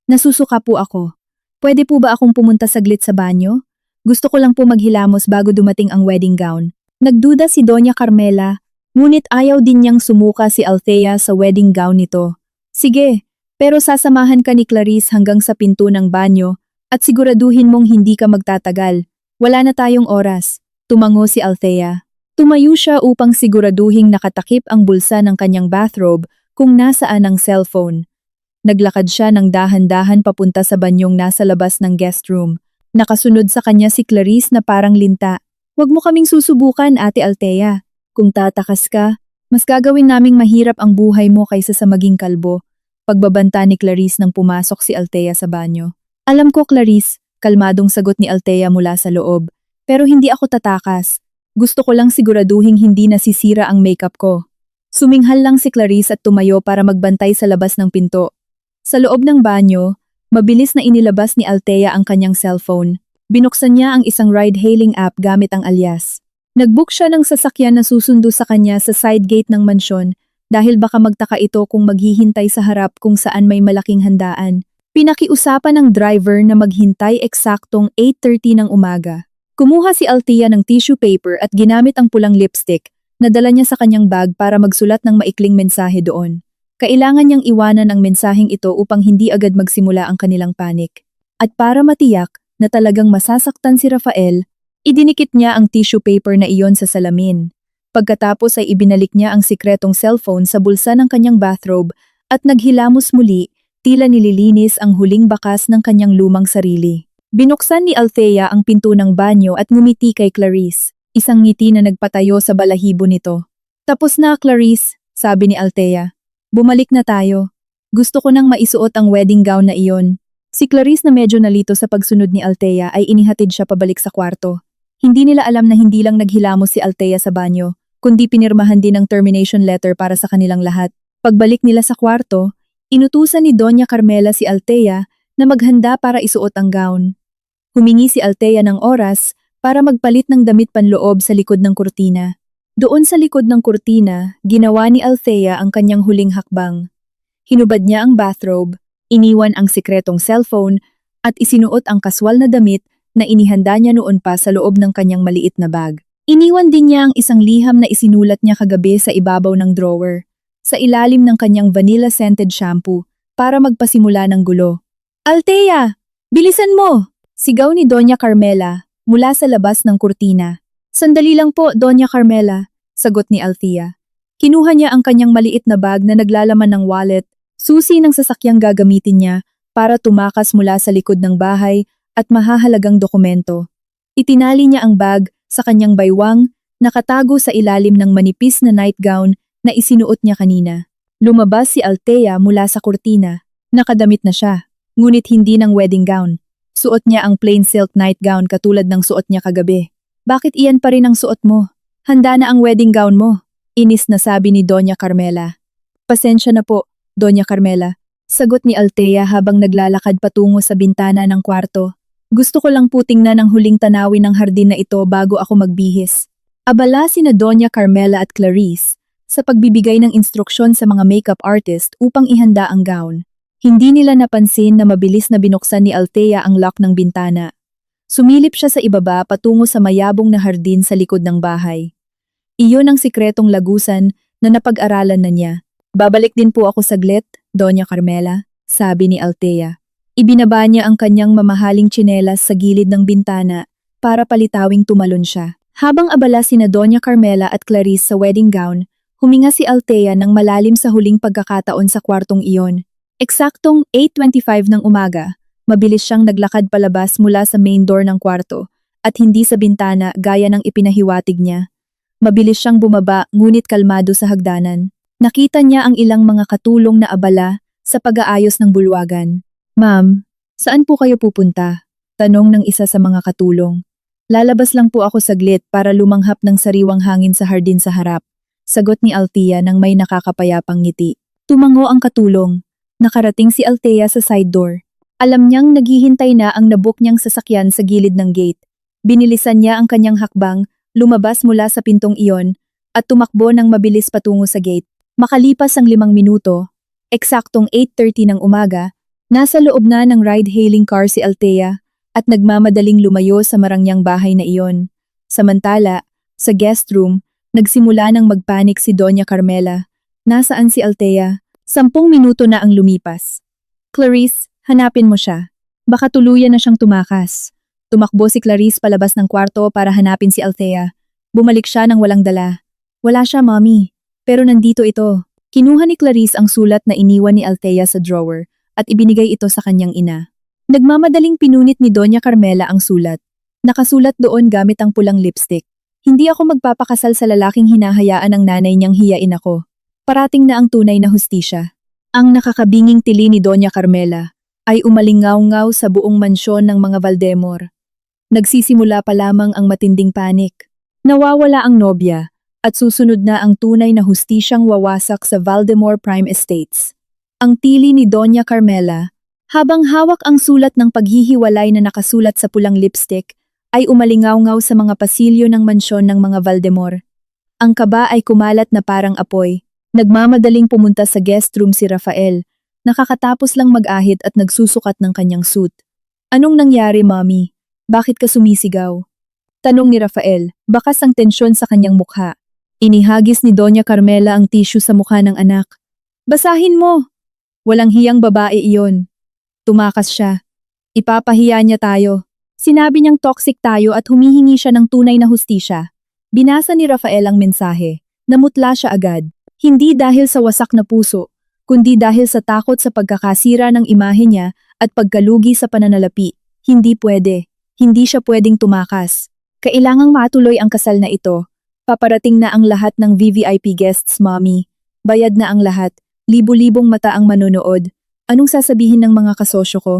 Nasusuka po ako. Pwede po ba akong pumunta saglit sa banyo? Gusto ko lang po maghilamos bago dumating ang wedding gown. Nagduda si Doña Carmela, ngunit ayaw din niyang sumuka si Althea sa wedding gown nito. Sige, pero sasamahan ka ni Clarice hanggang sa pinto ng banyo at siguraduhin mong hindi ka magtatagal. Wala na tayong oras. Tumango si Althea. Tumayo siya upang siguraduhing nakatakip ang bulsa ng kanyang bathrobe kung nasaan ang cellphone. Naglakad siya ng dahan-dahan papunta sa banyong nasa labas ng guest room. Nakasunod sa kanya si Clarice na parang linta. Huwag mo kaming susubukan, Ate Althea. Kung tatakas ka, mas gagawin naming mahirap ang buhay mo kaysa sa maging kalbo. Pagbabanta ni Clarice nang pumasok si Althea sa banyo. Alam ko, Clarice, kalmadong sagot ni Althea mula sa loob. Pero hindi ako tatakas. Gusto ko lang siguraduhing hindi nasisira ang makeup ko. Suminghal lang si Clarice at tumayo para magbantay sa labas ng pinto. Sa loob ng banyo, mabilis na inilabas ni Althea ang kanyang cellphone. Binuksan niya ang isang ride-hailing app gamit ang alias. Nag-book siya ng sasakyan na susundo sa kanya sa side gate ng mansyon dahil baka magtaka ito kung maghihintay sa harap kung saan may malaking handaan. Pinakiusapan ng driver na maghintay eksaktong 8:30 ng umaga. Kumuha si Althea ng tissue paper at ginamit ang pulang lipstick na dala niya sa kanyang bag para magsulat ng maikling mensahe doon. Kailangan niyang iwanan ang mensaheng ito upang hindi agad magsimula ang kanilang panik. At para matiyak na talagang masasaktan si Rafael, idinikit niya ang tissue paper na iyon sa salamin. Pagkatapos ay ibinalik niya ang sikretong cellphone sa bulsa ng kanyang bathrobe at naghilamos muli, tila nililinis ang huling bakas ng kanyang lumang sarili. Binuksan ni Althea ang pinto ng banyo at ngumiti kay Clarice, isang ngiti na nagpatayo sa balahibo nito. Tapos na, Clarice, sabi ni Althea. Bumalik na tayo. Gusto ko nang maisuot ang wedding gown na iyon. Si Clarice na medyo nalito sa pagsunod ni Althea ay inihatid siya pabalik sa kwarto. Hindi nila alam na hindi lang naghilamos si Althea sa banyo, kundi pinirmahan din ang termination letter para sa kanilang lahat. Pagbalik nila sa kwarto, inutusan ni Doña Carmela si Althea na maghanda para isuot ang gown. Humingi si Althea ng oras para magpalit ng damit panloob sa likod ng kurtina. Doon sa likod ng kurtina, ginawa ni Althea ang kanyang huling hakbang. Hinubad niya ang bathrobe, iniwan ang sikretong cellphone, at isinuot ang kaswal na damit na inihanda niya noon pa sa loob ng kanyang maliit na bag. Iniwan din niya ang isang liham na isinulat niya kagabi sa ibabaw ng drawer, sa ilalim ng kanyang vanilla-scented shampoo, para magpasimula ng gulo. Althea! Bilisan mo! Sigaw ni Doña Carmela mula sa labas ng kurtina. Sandali lang po, Doña Carmela, sagot ni Althea. Kinuha niya ang kanyang maliit na bag na naglalaman ng wallet, susi ng sasakyang gagamitin niya para tumakas mula sa likod ng bahay at mahahalagang dokumento. Itinali niya ang bag sa kanyang baywang, nakatago sa ilalim ng manipis na nightgown na isinuot niya kanina. Lumabas si Althea mula sa kurtina. Nakadamit na siya, ngunit hindi ng wedding gown. Suot niya ang plain silk nightgown katulad ng suot niya kagabi. Bakit iyan pa rin ang suot mo? Handa na ang wedding gown mo. Inis na sabi ni Doña Carmela. Pasensya na po, Doña Carmela. Sagot ni Althea habang naglalakad patungo sa bintana ng kwarto. Gusto ko lang po tingnan ang huling tanawin ng hardin na ito bago ako magbihis. Abala sina Doña Carmela at Clarice sa pagbibigay ng instruksyon sa mga makeup artist upang ihanda ang gown. Hindi nila napansin na mabilis na binuksan ni Althea ang lock ng bintana. Sumilip siya sa ibaba patungo sa mayabong na hardin sa likod ng bahay. Iyon ang sikretong lagusan na napag-aralan na niya. Babalik din po ako saglit, Doña Carmela, sabi ni Althea. Ibinaba niya ang kanyang mamahaling tsinelas sa gilid ng bintana para palitawing tumalon siya. Habang abala sina Doña Carmela at Clarice sa wedding gown, huminga si Althea ng malalim sa huling pagkakataon sa kwartong iyon. Eksaktong 8:25 ng umaga, mabilis siyang naglakad palabas mula sa main door ng kwarto at hindi sa bintana gaya ng ipinahiwatig niya. Mabilis siyang bumaba ngunit kalmado sa hagdanan. Nakita niya ang ilang mga katulong na abala sa pag-aayos ng bulwagan. Ma'am, saan po kayo pupunta? Tanong ng isa sa mga katulong. Lalabas lang po ako saglit para lumanghap ng sariwang hangin sa hardin sa harap. Sagot ni Althea nang may nakakapayapang ngiti. Tumango ang katulong. Nakarating si Althea sa side door. Alam niyang naghihintay na ang nabook niyang sasakyan sa gilid ng gate. Binilisan niya ang kanyang hakbang, lumabas mula sa pintong iyon, at tumakbo ng mabilis patungo sa gate. Makalipas ang 5 minuto, eksaktong 8:30 ng umaga, nasa loob na ng ride-hailing car si Althea at nagmamadaling lumayo sa marangyang bahay na iyon. Samantala, sa guest room, nagsimula ng magpanik si Doña Carmela. Nasaan si Althea? 10 minuto na ang lumipas. Clarice, hanapin mo siya. Baka tuluyan na siyang tumakas. Tumakbo si Clarice palabas ng kwarto para hanapin si Althea. Bumalik siya nang walang dala. Wala siya, Mommy. Pero nandito ito. Kinuha ni Clarice ang sulat na iniwan ni Althea sa drawer at ibinigay ito sa kanyang ina. Nagmamadaling pinunit ni Doña Carmela ang sulat. Nakasulat doon gamit ang pulang lipstick. Hindi ako magpapakasal sa lalaking hinahayaan ng nanay niyang hiyain ako. Parating na ang tunay na hustisya. Ang nakakabinging tili ni Doña Carmela ay umalingaw-ngaw sa buong mansyon ng mga Valdemor. Nagsisimula pa lamang ang matinding panik. Nawawala ang nobya. At susunod na ang tunay na hustisyang wawasak sa Valdemor Prime Estates. Ang tili ni Doña Carmela, habang hawak ang sulat ng paghihiwalay na nakasulat sa pulang lipstick, ay umalingaw-ngaw sa mga pasilyo ng mansyon ng mga Valdemor. Ang kaba ay kumalat na parang apoy. Nagmamadaling pumunta sa guest room si Rafael, nakakatapos lang mag-ahit at nagsusukat ng kanyang suit. Anong nangyari, Mommy? Bakit ka sumisigaw? Tanong ni Rafael, bakas ang tensyon sa kanyang mukha. Inihagis ni Doña Carmela ang tissue sa mukha ng anak. Basahin mo! Walang hiyang babae iyon. Tumakas siya. Ipapahiya niya tayo. Sinabi niyang toxic tayo at humihingi siya ng tunay na hustisya. Binasa ni Rafael ang mensahe. Namutla siya agad. Hindi dahil sa wasak na puso, kundi dahil sa takot sa pagkakasira ng imahe niya at pagkalugi sa pananalapi. Hindi pwede. Hindi siya pwedeng tumakas. Kailangang matuloy ang kasal na ito. Paparating na ang lahat ng VVIP guests, Mommy. Bayad na ang lahat. Libo-libong mata ang manonood. Anong sasabihin ng mga kasosyo ko?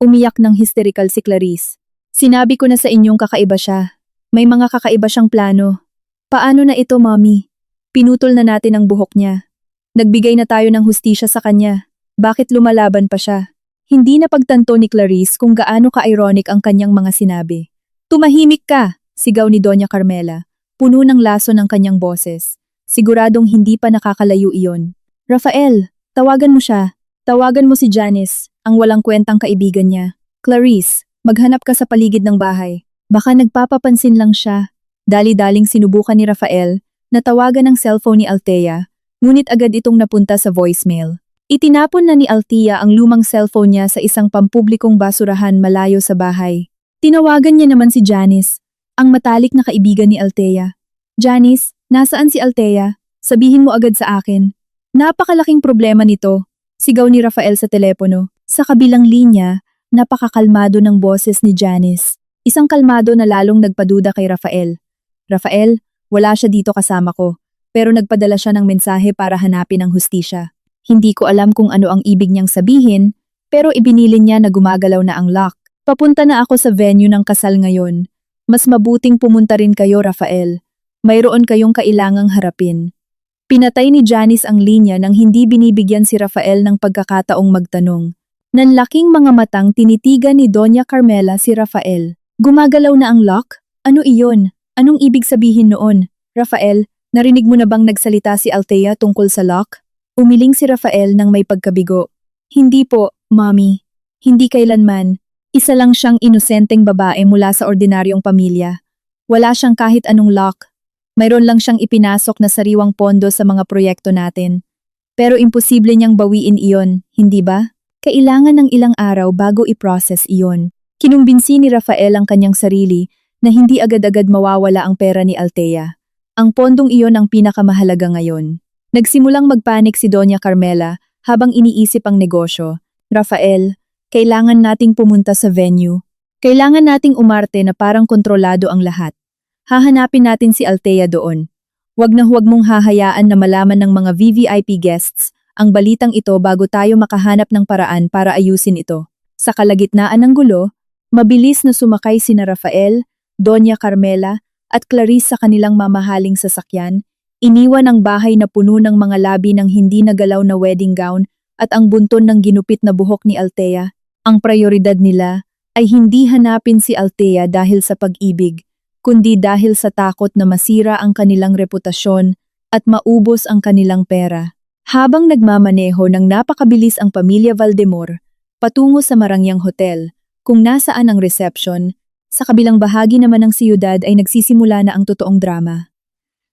Umiyak ng hysterical si Clarice. Sinabi ko na sa inyong kakaiba siya. May mga kakaiba siyang plano. Paano na ito, Mommy? Pinutol na natin ang buhok niya. Nagbigay na tayo ng hustisya sa kanya. Bakit lumalaban pa siya? Hindi na pagtanto ni Clarice kung gaano ka-ironic ang kanyang mga sinabi. Tumahimik ka! Sigaw ni Doña Carmela. Puno ng laso ng kanyang boses. Siguradong hindi pa nakakalayo iyon. Rafael, tawagan mo siya. Tawagan mo si Janice, ang walang kwentang kaibigan niya. Clarice, maghanap ka sa paligid ng bahay. Baka nagpapapansin lang siya. Dali-daling sinubukan ni Rafael na tawagan ng cellphone ni Althea, ngunit agad itong napunta sa voicemail. Itinapon na ni Althea ang lumang cellphone niya sa isang pampublikong basurahan malayo sa bahay. Tinawagan niya naman si Janice, ang matalik na kaibigan ni Althea. Janice, nasaan si Althea? Sabihin mo agad sa akin. Napakalaking problema nito, sigaw ni Rafael sa telepono. Sa kabilang linya, napakakalmado ng boses ni Janice. Isang kalmado na lalong nagpaduda kay Rafael. Rafael, wala siya dito kasama ko, pero nagpadala siya ng mensahe para hanapin ang hustisya. Hindi ko alam kung ano ang ibig niyang sabihin, pero ibinilin niya na gumagalaw na ang lock. Papunta na ako sa venue ng kasal ngayon. Mas mabuting pumunta rin kayo, Rafael. Mayroon kayong kailangang harapin. Pinatay ni Janice ang linya nang hindi binibigyan si Rafael ng pagkakataong magtanong. Nanlaking mga matang tinitigan ni Doña Carmela si Rafael. Gumagalaw na ang lock? Ano iyon? Anong ibig sabihin noon? Rafael, narinig mo na bang nagsalita si Althea tungkol sa lock? Umiling si Rafael nang may pagkabigo. Hindi po, Mommy. Hindi kailanman. Isa lang siyang inosenteng babae mula sa ordinaryong pamilya. Wala siyang kahit anong lock. Mayroon lang siyang ipinasok na sariwang pondo sa mga proyekto natin. Pero imposible niyang bawiin iyon, hindi ba? Kailangan ng ilang araw bago i-process iyon. Kinumbinsi ni Rafael ang kanyang sarili na hindi agad-agad mawawala ang pera ni Althea. Ang pondong iyon ang pinakamahalaga ngayon. Nagsimulang magpanik si Doña Carmela habang iniisip ang negosyo. Rafael, kailangan nating pumunta sa venue. Kailangan nating umarte na parang kontrolado ang lahat. Hahanapin natin si Althea doon. Huwag mong hahayaan na malaman ng mga VVIP guests ang balitang ito bago tayo makahanap ng paraan para ayusin ito. Sa kalagitnaan ng gulo, mabilis na sumakay sina Rafael, Doña Carmela at Clarice sa kanilang mamahaling sasakyan, iniwan ang bahay na puno ng mga labi ng hindi nagalaw na wedding gown at ang bunton ng ginupit na buhok ni Althea. Ang prioridad nila ay hindi hanapin si Althea dahil sa pag-ibig, kundi dahil sa takot na masira ang kanilang reputasyon at maubos ang kanilang pera. Habang nagmamaneho ng napakabilis ang pamilya Valdemor, patungo sa Marangyang Hotel, kung nasaan ang reception, sa kabilang bahagi naman ng siyudad ay nagsisimula na ang totoong drama.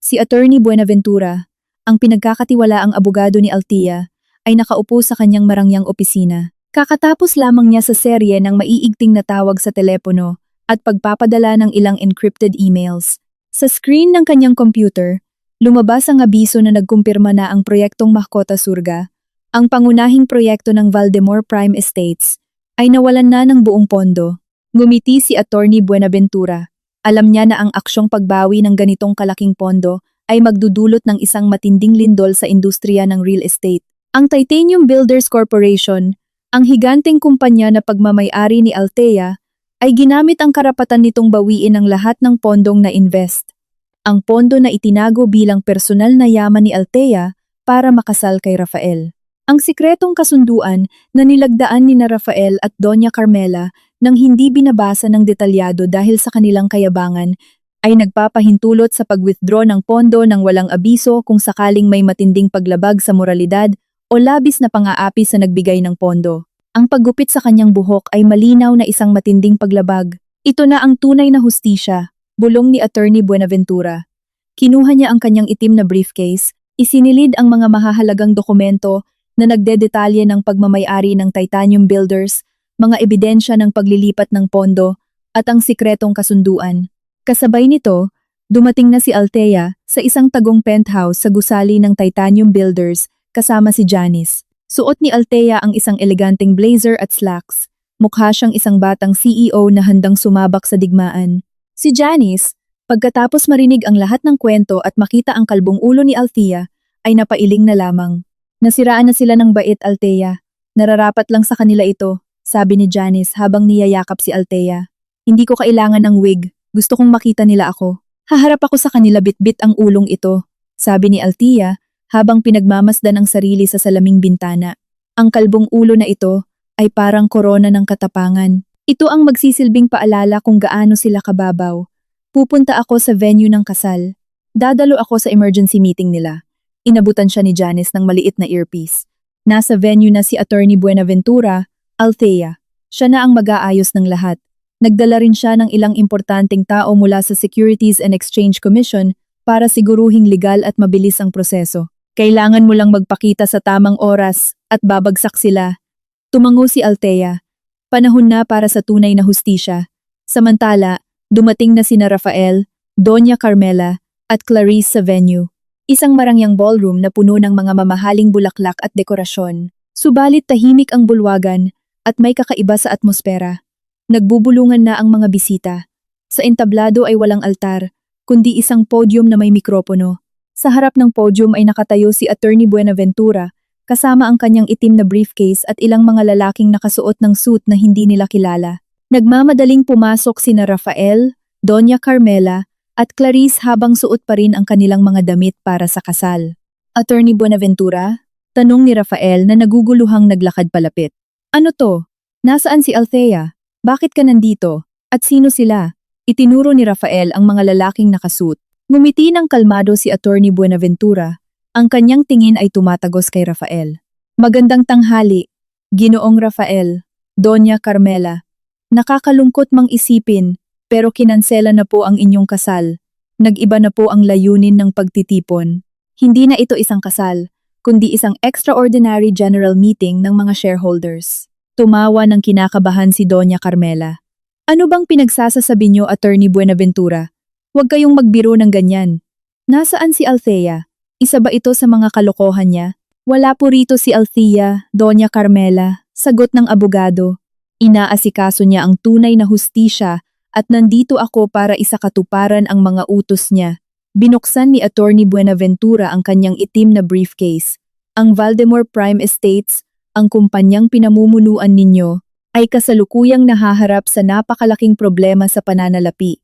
Si Attorney Buenaventura, ang pinagkakatiwalaang abogado ni Althea, ay nakaupo sa kanyang marangyang opisina. Kakatapos lamang niya sa serye ng maiigting na tawag sa telepono at pagpapadala ng ilang encrypted emails. Sa screen ng kanyang computer, lumabas ang abiso na nagkumpirma na ang proyektong Mahkota Surga, ang pangunahing proyekto ng Valdemor Prime Estates, ay nawalan na ng buong pondo. Ngumiti si Attorney Buenaventura. Alam niya na ang aksyong pagbawi ng ganitong kalaking pondo ay magdudulot ng isang matinding lindol sa industriya ng real estate. Ang Titanium Builders Corporation, ang higanteng kumpanya na pagmamay-ari ni Althea, ay ginamit ang karapatan nitong bawiin ang lahat ng pondong na-invest. Ang pondo na itinago bilang personal na yaman ni Althea para makasal kay Rafael. Ang sikretong kasunduan na nilagdaan ni na Rafael at Doña Carmela nang hindi binabasa ng detalyado dahil sa kanilang kayabangan ay nagpapahintulot sa pag-withdraw ng pondo ng walang abiso kung sakaling may matinding paglabag sa moralidad o labis na pang-aapi sa nagbigay ng pondo. Ang paggupit sa kanyang buhok ay malinaw na isang matinding paglabag. Ito na ang tunay na hustisya, bulong ni Attorney Buenaventura. Kinuha niya ang kanyang itim na briefcase, isinilid ang mga mahahalagang dokumento na nagdedetalye ng pagmamay-ari ng Titanium Builders, mga ebidensya ng paglilipat ng pondo, at ang sikretong kasunduan. Kasabay nito, dumating na si Althea sa isang tagong penthouse sa gusali ng Titanium Builders kasama si Janice. Suot ni Althea ang isang eleganteng blazer at slacks. Mukha siyang isang batang CEO na handang sumabak sa digmaan. Si Janice, pagkatapos marinig ang lahat ng kwento at makita ang kalbong ulo ni Althea, ay napailing na lamang. Nasiraan na sila ng bait, Althea. Nararapat lang sa kanila ito, sabi ni Janice habang niyayakap si Althea. Hindi ko kailangan ng wig. Gusto kong makita nila ako. Haharap ako sa kanila bitbit ang ulong ito, sabi ni Althea habang pinagmamasdan ang sarili sa salaming bintana. Ang kalbong ulo na ito ay parang korona ng katapangan. Ito ang magsisilbing paalala kung gaano sila kababaw. Pupunta ako sa venue ng kasal. Dadalo ako sa emergency meeting nila. Inabutan siya ni Janice ng maliit na earpiece. Nasa venue na si Attorney Buenaventura, Althea. Siya na ang mag-aayos ng lahat. Nagdala rin siya ng ilang importanteng tao mula sa Securities and Exchange Commission para siguruhing legal at mabilis ang proseso. Kailangan mo lang magpakita sa tamang oras at babagsak sila. Tumango si Althea. Panahon na para sa tunay na hustisya. Samantala, dumating na sina Rafael, Doña Carmela at Clarice sa venue. Isang marangyang ballroom na puno ng mga mamahaling bulaklak at dekorasyon. Subalit tahimik ang bulwagan at may kakaiba sa atmosfera. Nagbubulungan na ang mga bisita. Sa entablado ay walang altar, kundi isang podium na may mikropono. Sa harap ng podium ay nakatayo si Attorney Buenaventura, kasama ang kanyang itim na briefcase at ilang mga lalaking nakasuot ng suit na hindi nila kilala. Nagmamadaling pumasok sina Rafael, Doña Carmela, at Clarice habang suot pa rin ang kanilang mga damit para sa kasal. Attorney Buenaventura, tanong ni Rafael na naguguluhang naglakad palapit. Ano to? Nasaan si Althea? Bakit ka nandito? At sino sila? Itinuro ni Rafael ang mga lalaking nakasuot. Ngumiti ng kalmado si Attorney Buenaventura. Ang kanyang tingin ay tumatagos kay Rafael. Magandang tanghali, Ginoong Rafael, Doña Carmela. Nakakalungkot mang isipin, pero kinansela na po ang inyong kasal. Nag-iba na po ang layunin ng pagtitipon. Hindi na ito isang kasal, kundi isang extraordinary general meeting ng mga shareholders. Tumawa ng kinakabahan si Doña Carmela. Ano bang pinagsasasabi niyo, Attorney Buenaventura? Huwag kayong magbiro ng ganyan. Nasaan si Althea? Isa ba ito sa mga kalokohan niya? Wala po rito si Althea, Doña Carmela, sagot ng abogado. Inaasikaso niya ang tunay na hustisya at nandito ako para isakatuparan ang mga utos niya. Binuksan ni Attorney Buenaventura ang kanyang itim na briefcase. Ang Valdemar Prime Estates, ang kumpanyang pinamumunuan ninyo, ay kasalukuyang nahaharap sa napakalaking problema sa pananalapi.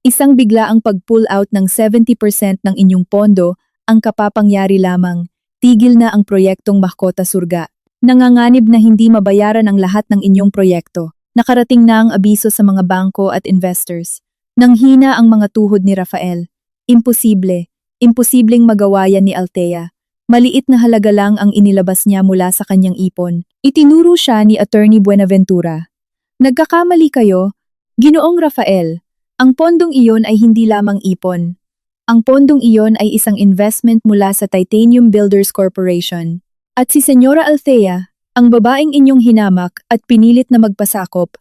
Isang biglaang pag-pull out ng 70% ng inyong pondo ang kapapangyari lamang. Tigil na ang proyektong Mahkota Surga. Nanganganib na hindi mabayaran ang lahat ng inyong proyekto. Nakarating na ang abiso sa mga bangko at investors. Nanghina ang mga tuhod ni Rafael. Imposible. Imposibleng magawa yan ni Althea. Maliit na halaga lang ang inilabas niya mula sa kanyang ipon. Itinuro siya ni Attorney Buenaventura. Nagkakamali kayo, Ginoong Rafael. Ang pondong iyon ay hindi lamang ipon. Ang pondong iyon ay isang investment mula sa Titanium Builders Corporation. At si Senyora Althea, ang babaeng inyong hinamak at pinilit na magpasakop,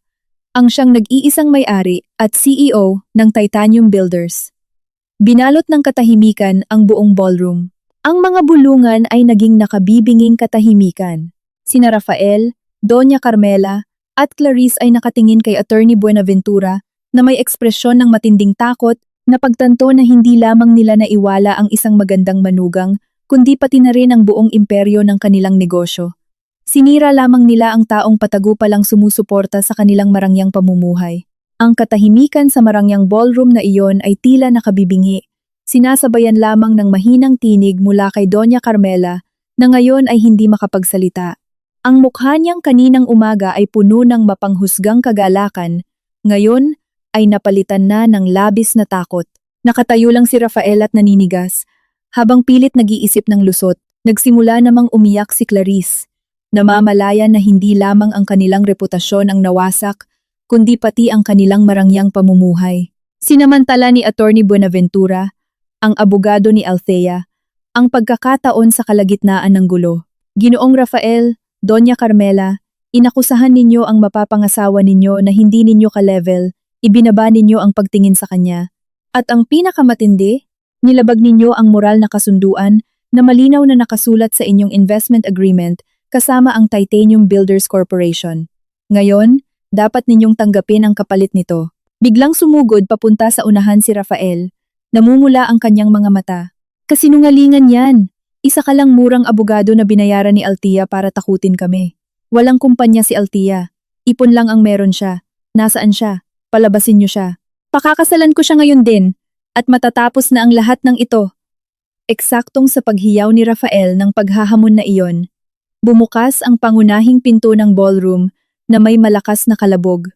ang siyang nag-iisang may-ari at CEO ng Titanium Builders. Binalot ng katahimikan ang buong ballroom. Ang mga bulungan ay naging nakabibinging katahimikan. Sina Rafael, Doña Carmela, at Clarice ay nakatingin kay Attorney Buenaventura na may ekspresyon ng matinding takot na pagtanto na hindi lamang nila naiwala ang isang magandang manugang, kundi pati na rin ang buong imperyo ng kanilang negosyo. Sinira lamang nila ang taong patago palang sumusuporta sa kanilang marangyang pamumuhay. Ang katahimikan sa marangyang ballroom na iyon ay tila nakabibingi. Sinasabayan lamang ng mahinang tinig mula kay Doña Carmela na ngayon ay hindi makapagsalita. Ang mukha niyang kaninang umaga ay puno ng mapanghusgang kagalakan, ngayon ay napalitan na ng labis na takot. Nakatayo lang si Rafael at naninigas. Habang pilit nag-iisip ng lusot, nagsimula namang umiyak si Clarice. Namamalayan na hindi lamang ang kanilang reputasyon ang nawasak, kundi pati ang kanilang marangyang pamumuhay. Sinamantala ni Attorney Buenaventura, ang abogado ni Althea, ang pagkakataon sa kalagitnaan ng gulo. Ginoong Rafael, Doña Carmela, inakusahan ninyo ang mapapangasawa ninyo na hindi ninyo ka-level, ibinaba ninyo ang pagtingin sa kanya. At ang pinakamatindi, nilabag ninyo ang moral na kasunduan na malinaw na nakasulat sa inyong investment agreement kasama ang Titanium Builders Corporation. Ngayon, dapat ninyong tanggapin ang kapalit nito. Biglang sumugod papunta sa unahan si Rafael. Namumula ang kanyang mga mata. Kasinungalingan yan. Isa ka lang murang abogado na binayaran ni Althea para takutin kami. Walang kumpanya si Althea. Ipon lang ang meron siya. Nasaan siya? Palabasin niyo siya. Pakakasalan ko siya ngayon din. At matatapos na ang lahat ng ito. Eksaktong sa paghiyaw ni Rafael ng paghahamon na iyon, bumukas ang pangunahing pinto ng ballroom na may malakas na kalabog.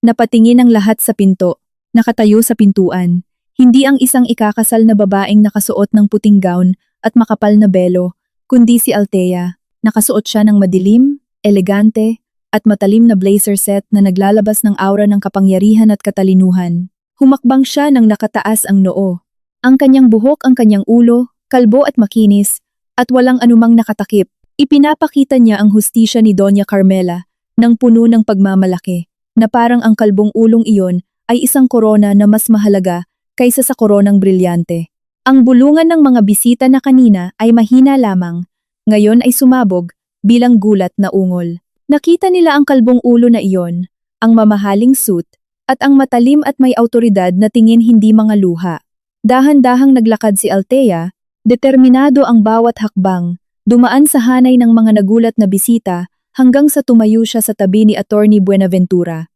Napatingin ang lahat sa pinto, nakatayo sa pintuan. Hindi ang isang ikakasal na babaeng nakasuot ng puting gown at makapal na belo, kundi si Althea. Nakasuot siya ng madilim, elegante, at matalim na blazer set na naglalabas ng aura ng kapangyarihan at katalinuhan. Humakbang siya nang nakataas ang noo. Ang kanyang buhok, ang kanyang ulo, kalbo at makinis, at walang anumang nakatakip. Ipinapakita niya ang hustisya ni Doña Carmela nang puno ng pagmamalaki, na parang ang kalbong ulong iyon ay isang korona na mas mahalaga kaysa sa koronang brilyante. Ang bulungan ng mga bisita na kanina ay mahina lamang, ngayon ay sumabog bilang gulat na ungol. Nakita nila ang kalbong ulo na iyon, ang mamahaling suit, at ang matalim at may autoridad na tingin hindi mga luha. Dahan-dahang naglakad si Althea, determinado ang bawat hakbang, dumaan sa hanay ng mga nagulat na bisita hanggang sa tumayo siya sa tabi ni Attorney Buenaventura.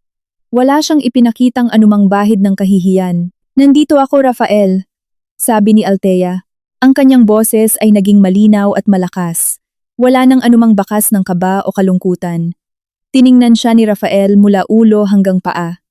Wala siyang ipinakitang anumang bahid ng kahihiyan. Nandito ako, Rafael, sabi ni Althea. Ang kanyang boses ay naging malinaw at malakas. Wala nang anumang bakas ng kaba o kalungkutan. Tiningnan siya ni Rafael mula ulo hanggang paa.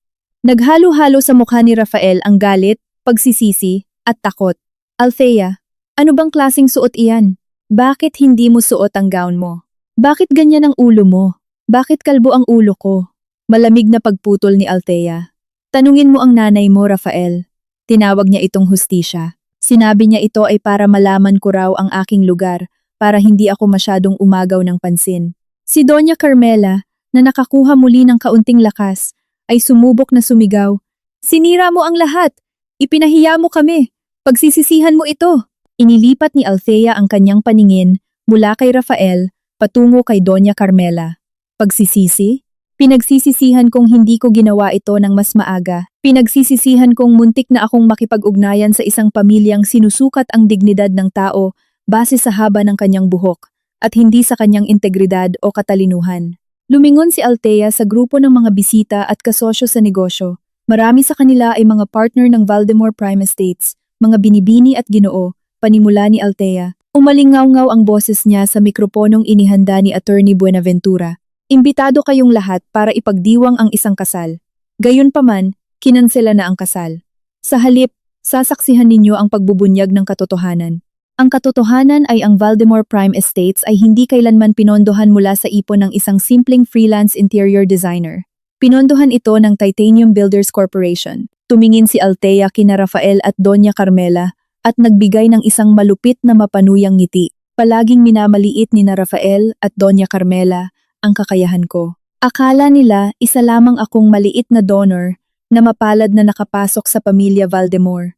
Naghalo-halo sa mukha ni Rafael ang galit, pagsisisi, at takot. Althea, ano bang klaseng suot iyan? Bakit hindi mo suot ang gown mo? Bakit ganyan ang ulo mo? Bakit kalbo ang ulo ko? Malamig na pagputol ni Althea. Tanungin mo ang nanay mo, Rafael. Tinawag niya itong hustisya. Sinabi niya ito ay para malaman ko raw ang aking lugar, para hindi ako masyadong umagaw ng pansin. Si Doña Carmela, na nakakuha muli ng kaunting lakas, ay sumubok na sumigaw. Sinira mo ang lahat! Ipinahiya mo kami! Pagsisisihan mo ito! Inilipat ni Althea ang kanyang paningin mula kay Rafael patungo kay Doña Carmela. Pagsisisi? Pinagsisisihan kong hindi ko ginawa ito ng mas maaga. Pinagsisisihan kong muntik na akong makipag-ugnayan sa isang pamilyang sinusukat ang dignidad ng tao base sa haba ng kanyang buhok at hindi sa kanyang integridad o katalinuhan. Lumingon si Althea sa grupo ng mga bisita at kasosyo sa negosyo. Marami sa kanila ay mga partner ng Valdemar Prime Estates, mga binibini at ginoo, panimula ni Althea. Umalingaw-ngaw ang boses niya sa mikroponong inihanda ni Attorney Buenaventura. Imbitado kayong lahat para ipagdiwang ang isang kasal. Gayunpaman, kinansela na ang kasal. Sa halip, sasaksihan ninyo ang pagbubunyag ng katotohanan. Ang katotohanan ay ang Valdemar Prime Estates ay hindi kailanman pinondohan mula sa ipon ng isang simpleng freelance interior designer. Pinondohan ito ng Titanium Builders Corporation. Tumingin si Althea kina Rafael at Doña Carmela at nagbigay ng isang malupit na mapanuyang ngiti. Palaging minamaliit ni na Rafael at Doña Carmela ang kakayahan ko. Akala nila isa lamang akong maliit na donor na mapalad na nakapasok sa pamilya Valdemar.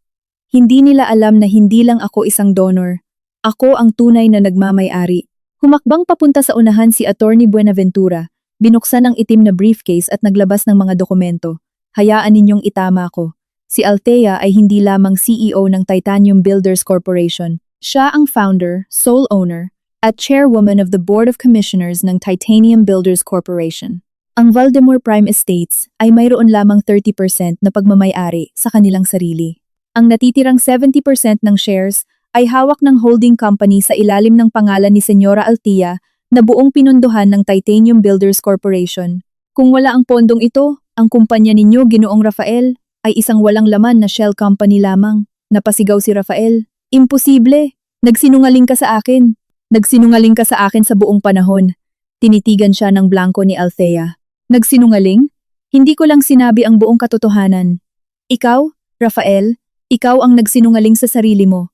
Hindi nila alam na hindi lang ako isang donor. Ako ang tunay na nagmamay-ari. Humakbang papunta sa unahan si Attorney Buenaventura, binuksan ang itim na briefcase at naglabas ng mga dokumento. Hayaan ninyong itama ko. Si Althea ay hindi lamang CEO ng Titanium Builders Corporation. Siya ang founder, sole owner, at chairwoman of the Board of Commissioners ng Titanium Builders Corporation. Ang Valdemar Prime Estates ay mayroon lamang 30% na pagmamay-ari sa kanilang sarili. Ang natitirang 70% ng shares ay hawak ng holding company sa ilalim ng pangalan ni Senyora Althea na buong pinunduhan ng Titanium Builders Corporation. Kung wala ang pondong ito, ang kumpanya ninyo, Ginoong Rafael, ay isang walang laman na shell company lamang. Napasigaw si Rafael. Imposible! Nagsinungaling ka sa akin! Nagsinungaling ka sa akin sa buong panahon. Tinitigan siya ng blanko ni Althea. Nagsinungaling? Hindi ko lang sinabi ang buong katotohanan. Ikaw, Rafael, ikaw ang nagsinungaling sa sarili mo.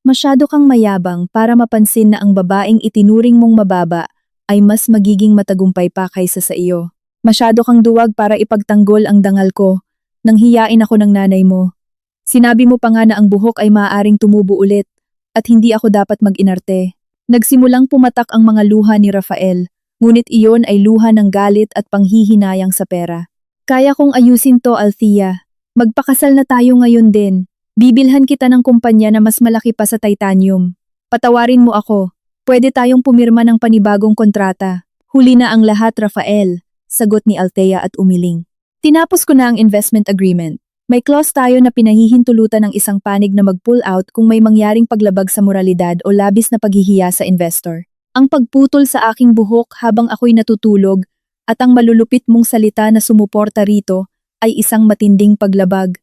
Masyado kang mayabang para mapansin na ang babaeng itinuring mong mababa ay mas magiging matagumpay pa kaysa sa iyo. Masyado kang duwag para ipagtanggol ang dangal ko. Nang hiyain ako ng nanay mo. Sinabi mo pa nga na ang buhok ay maaaring tumubo ulit at hindi ako dapat mag-inarte. Nagsimulang pumatak ang mga luha ni Rafael, ngunit iyon ay luha ng galit at panghihinayang sa pera. Kaya kong ayusin to, Althea. Magpakasal na tayo ngayon din. Bibilhan kita ng kumpanya na mas malaki pa sa Titanium. Patawarin mo ako. Pwede tayong pumirma ng panibagong kontrata. Huli na ang lahat, Rafael, sagot ni Althea at umiling. Tinapos ko na ang investment agreement. May clause tayo na pinahihintulutan ng isang panig na mag-pull out kung may mangyaring paglabag sa moralidad o labis na paghihiya sa investor. Ang pagputol sa aking buhok habang ako'y natutulog at ang malulupit mong salita na sumuporta rito ay isang matinding paglabag.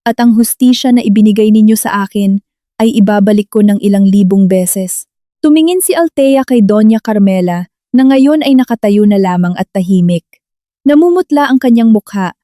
At ang hustisya na ibinigay ninyo sa akin ay ibabalik ko ng ilang libong beses. Tumingin si Althea kay Doña Carmela na ngayon ay nakatayo na lamang at tahimik. Namumutla ang kanyang mukha.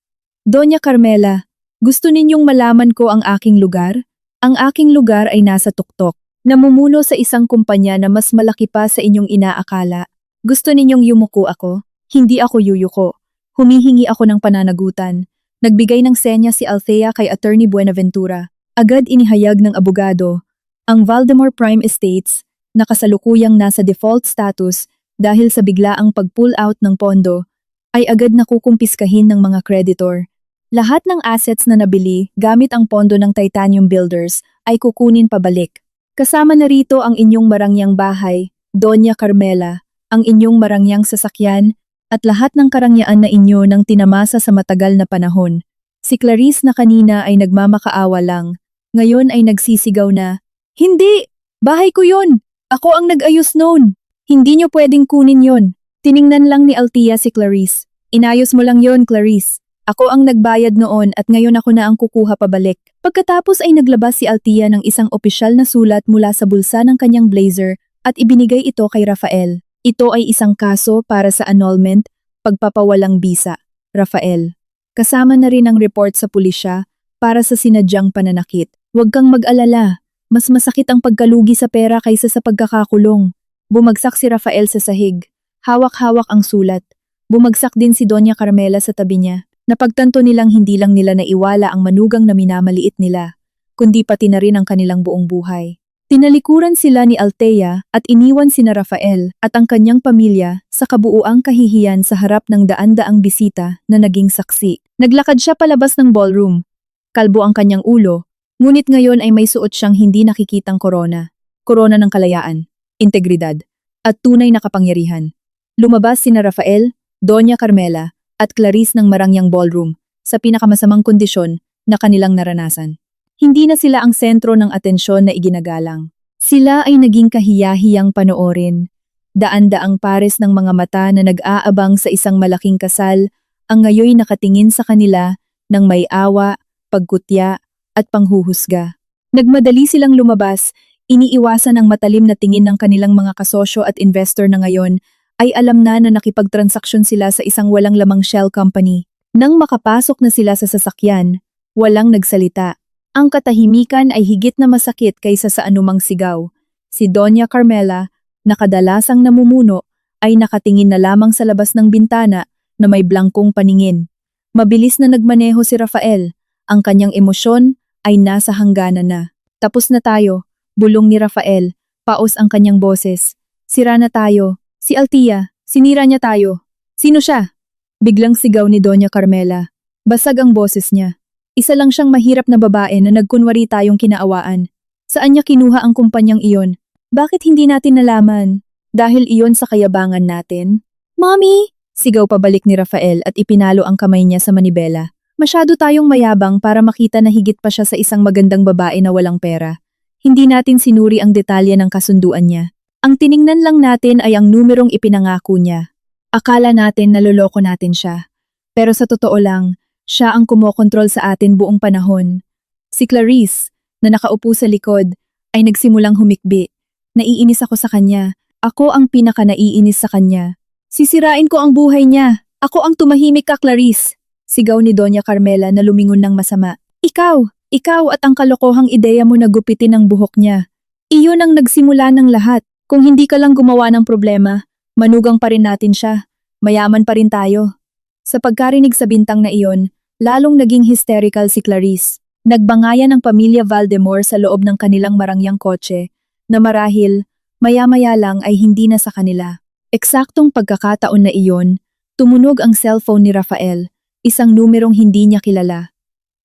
Doña Carmela, gusto ninyong malaman ko ang aking lugar? Ang aking lugar ay nasa tuktok. Namumuno sa isang kumpanya na mas malaki pa sa inyong inaakala. Gusto ninyong yumuko ako? Hindi ako yuyuko. Humihingi ako ng pananagutan. Nagbigay ng senya si Althea kay Attorney Buenaventura. Agad inihayag ng abogado. Ang Valdemar Prime Estates, na kasalukuyang nasa default status dahil sa biglaang pag-pull out ng pondo, ay agad nakukumpiskahin ng mga creditor. Lahat ng assets na nabili gamit ang pondo ng Titanium Builders ay kukunin pabalik. Kasama na rito ang inyong marangyang bahay, Doña Carmela, ang inyong marangyang sasakyan, at lahat ng karangyaan na inyo nang tinamasa sa matagal na panahon. Si Clarice na kanina ay nagmamakaawa lang, ngayon ay nagsisigaw na, "Hindi! Bahay ko yon! Ako ang nag-ayos noon! Hindi nyo pwedeng kunin yon." Tiningnan lang ni Althea si Clarice. "Inayos mo lang yon, Clarice. Ako ang nagbayad noon at ngayon ako na ang kukuha pabalik." Pagkatapos ay naglabas si Althea ng isang opisyal na sulat mula sa bulsa ng kanyang blazer at ibinigay ito kay Rafael. Ito ay isang kaso para sa annulment, pagpapawalang bisa. Rafael. Kasama na rin ang report sa pulisya para sa sinadyang pananakit. Huwag kang mag-alala. Mas masakit ang pagkalugi sa pera kaysa sa pagkakakulong. Bumagsak si Rafael sa sahig. Hawak-hawak ang sulat. Bumagsak din si Doña Carmela sa tabi niya. Napagtanto nilang hindi lang nila naiwala ang manugang na minamaliit nila, kundi pati na rin ang kanilang buong buhay. Tinalikuran sila ni Althea at iniwan sina Rafael at ang kanyang pamilya sa kabuuang kahihiyan sa harap ng daan-daang bisita na naging saksi. Naglakad siya palabas ng ballroom. Kalbo ang kanyang ulo, ngunit ngayon ay may suot siyang hindi nakikitang korona. Korona ng kalayaan, integridad, at tunay na kapangyarihan. Lumabas sina Rafael, Doña Carmela, at Clarice ng marangyang ballroom sa pinakamasamang kondisyon na kanilang naranasan. Hindi na sila ang sentro ng atensyon na iginagalang. Sila ay naging kahiyahiyang panoorin. Daan-daang pares ng mga mata na nag-aabang sa isang malaking kasal ang ngayoy nakatingin sa kanila ng may awa, pagkutya, at panghuhusga. Nagmadali silang lumabas, iniiwasan ang matalim na tingin ng kanilang mga kasosyo at investor na ngayon ay alam na nakipagtransaksyon sila sa isang walang lamang shell company. Nang makapasok na sila sa sasakyan, walang nagsalita. Ang katahimikan ay higit na masakit kaysa sa anumang sigaw. Si Doña Carmela, na kadalasang namumuno, ay nakatingin na lamang sa labas ng bintana na may blangkong paningin. Mabilis na nagmaneho si Rafael. Ang kanyang emosyon ay nasa hangganan na. "Tapos na tayo," bulong ni Rafael. Paos ang kanyang boses. "Sira na tayo. Si Althea, sinira niya tayo." "Sino siya?" Biglang sigaw ni Doña Carmela. Basag ang boses niya. "Isa lang siyang mahirap na babae na nagkunwari tayong kinaawaan. Saan niya kinuha ang kumpanyang iyon? Bakit hindi natin nalaman? Dahil iyon sa kayabangan natin?" "Mommy!" Sigaw pabalik ni Rafael at ipinalo ang kamay niya sa manibela. "Masyado tayong mayabang para makita na higit pa siya sa isang magandang babae na walang pera. Hindi natin sinuri ang detalye ng kasunduan niya. Ang tiningnan lang natin ay ang numerong ipinangako niya. Akala natin naloloko natin siya. Pero sa totoo lang, siya ang kumokontrol sa atin buong panahon." Si Clarice, na nakaupo sa likod, ay nagsimulang humikbi. "Naiinis ako sa kanya. Ako ang pinaka-naiinis sa kanya. Sisirain ko ang buhay niya. Ako ang tumahimik ka, Clarice." Sigaw ni Doña Carmela na lumingon ng masama. Ikaw at ang kalokohang ideya mo na gupitin ang buhok niya. Iyon ang nagsimula ng lahat. Kung hindi ka lang gumawa ng problema, manugang pa rin natin siya. Mayaman pa rin tayo." Sa pagkarinig sa bintang na iyon, lalong naging hysterical si Clarice. Nagbangayan ang pamilya Valdemor sa loob ng kanilang marangyang kotse, na marahil, maya-maya lang ay hindi na sa kanila. Eksaktong pagkakataon na iyon, tumunog ang cellphone ni Rafael, isang numerong hindi niya kilala.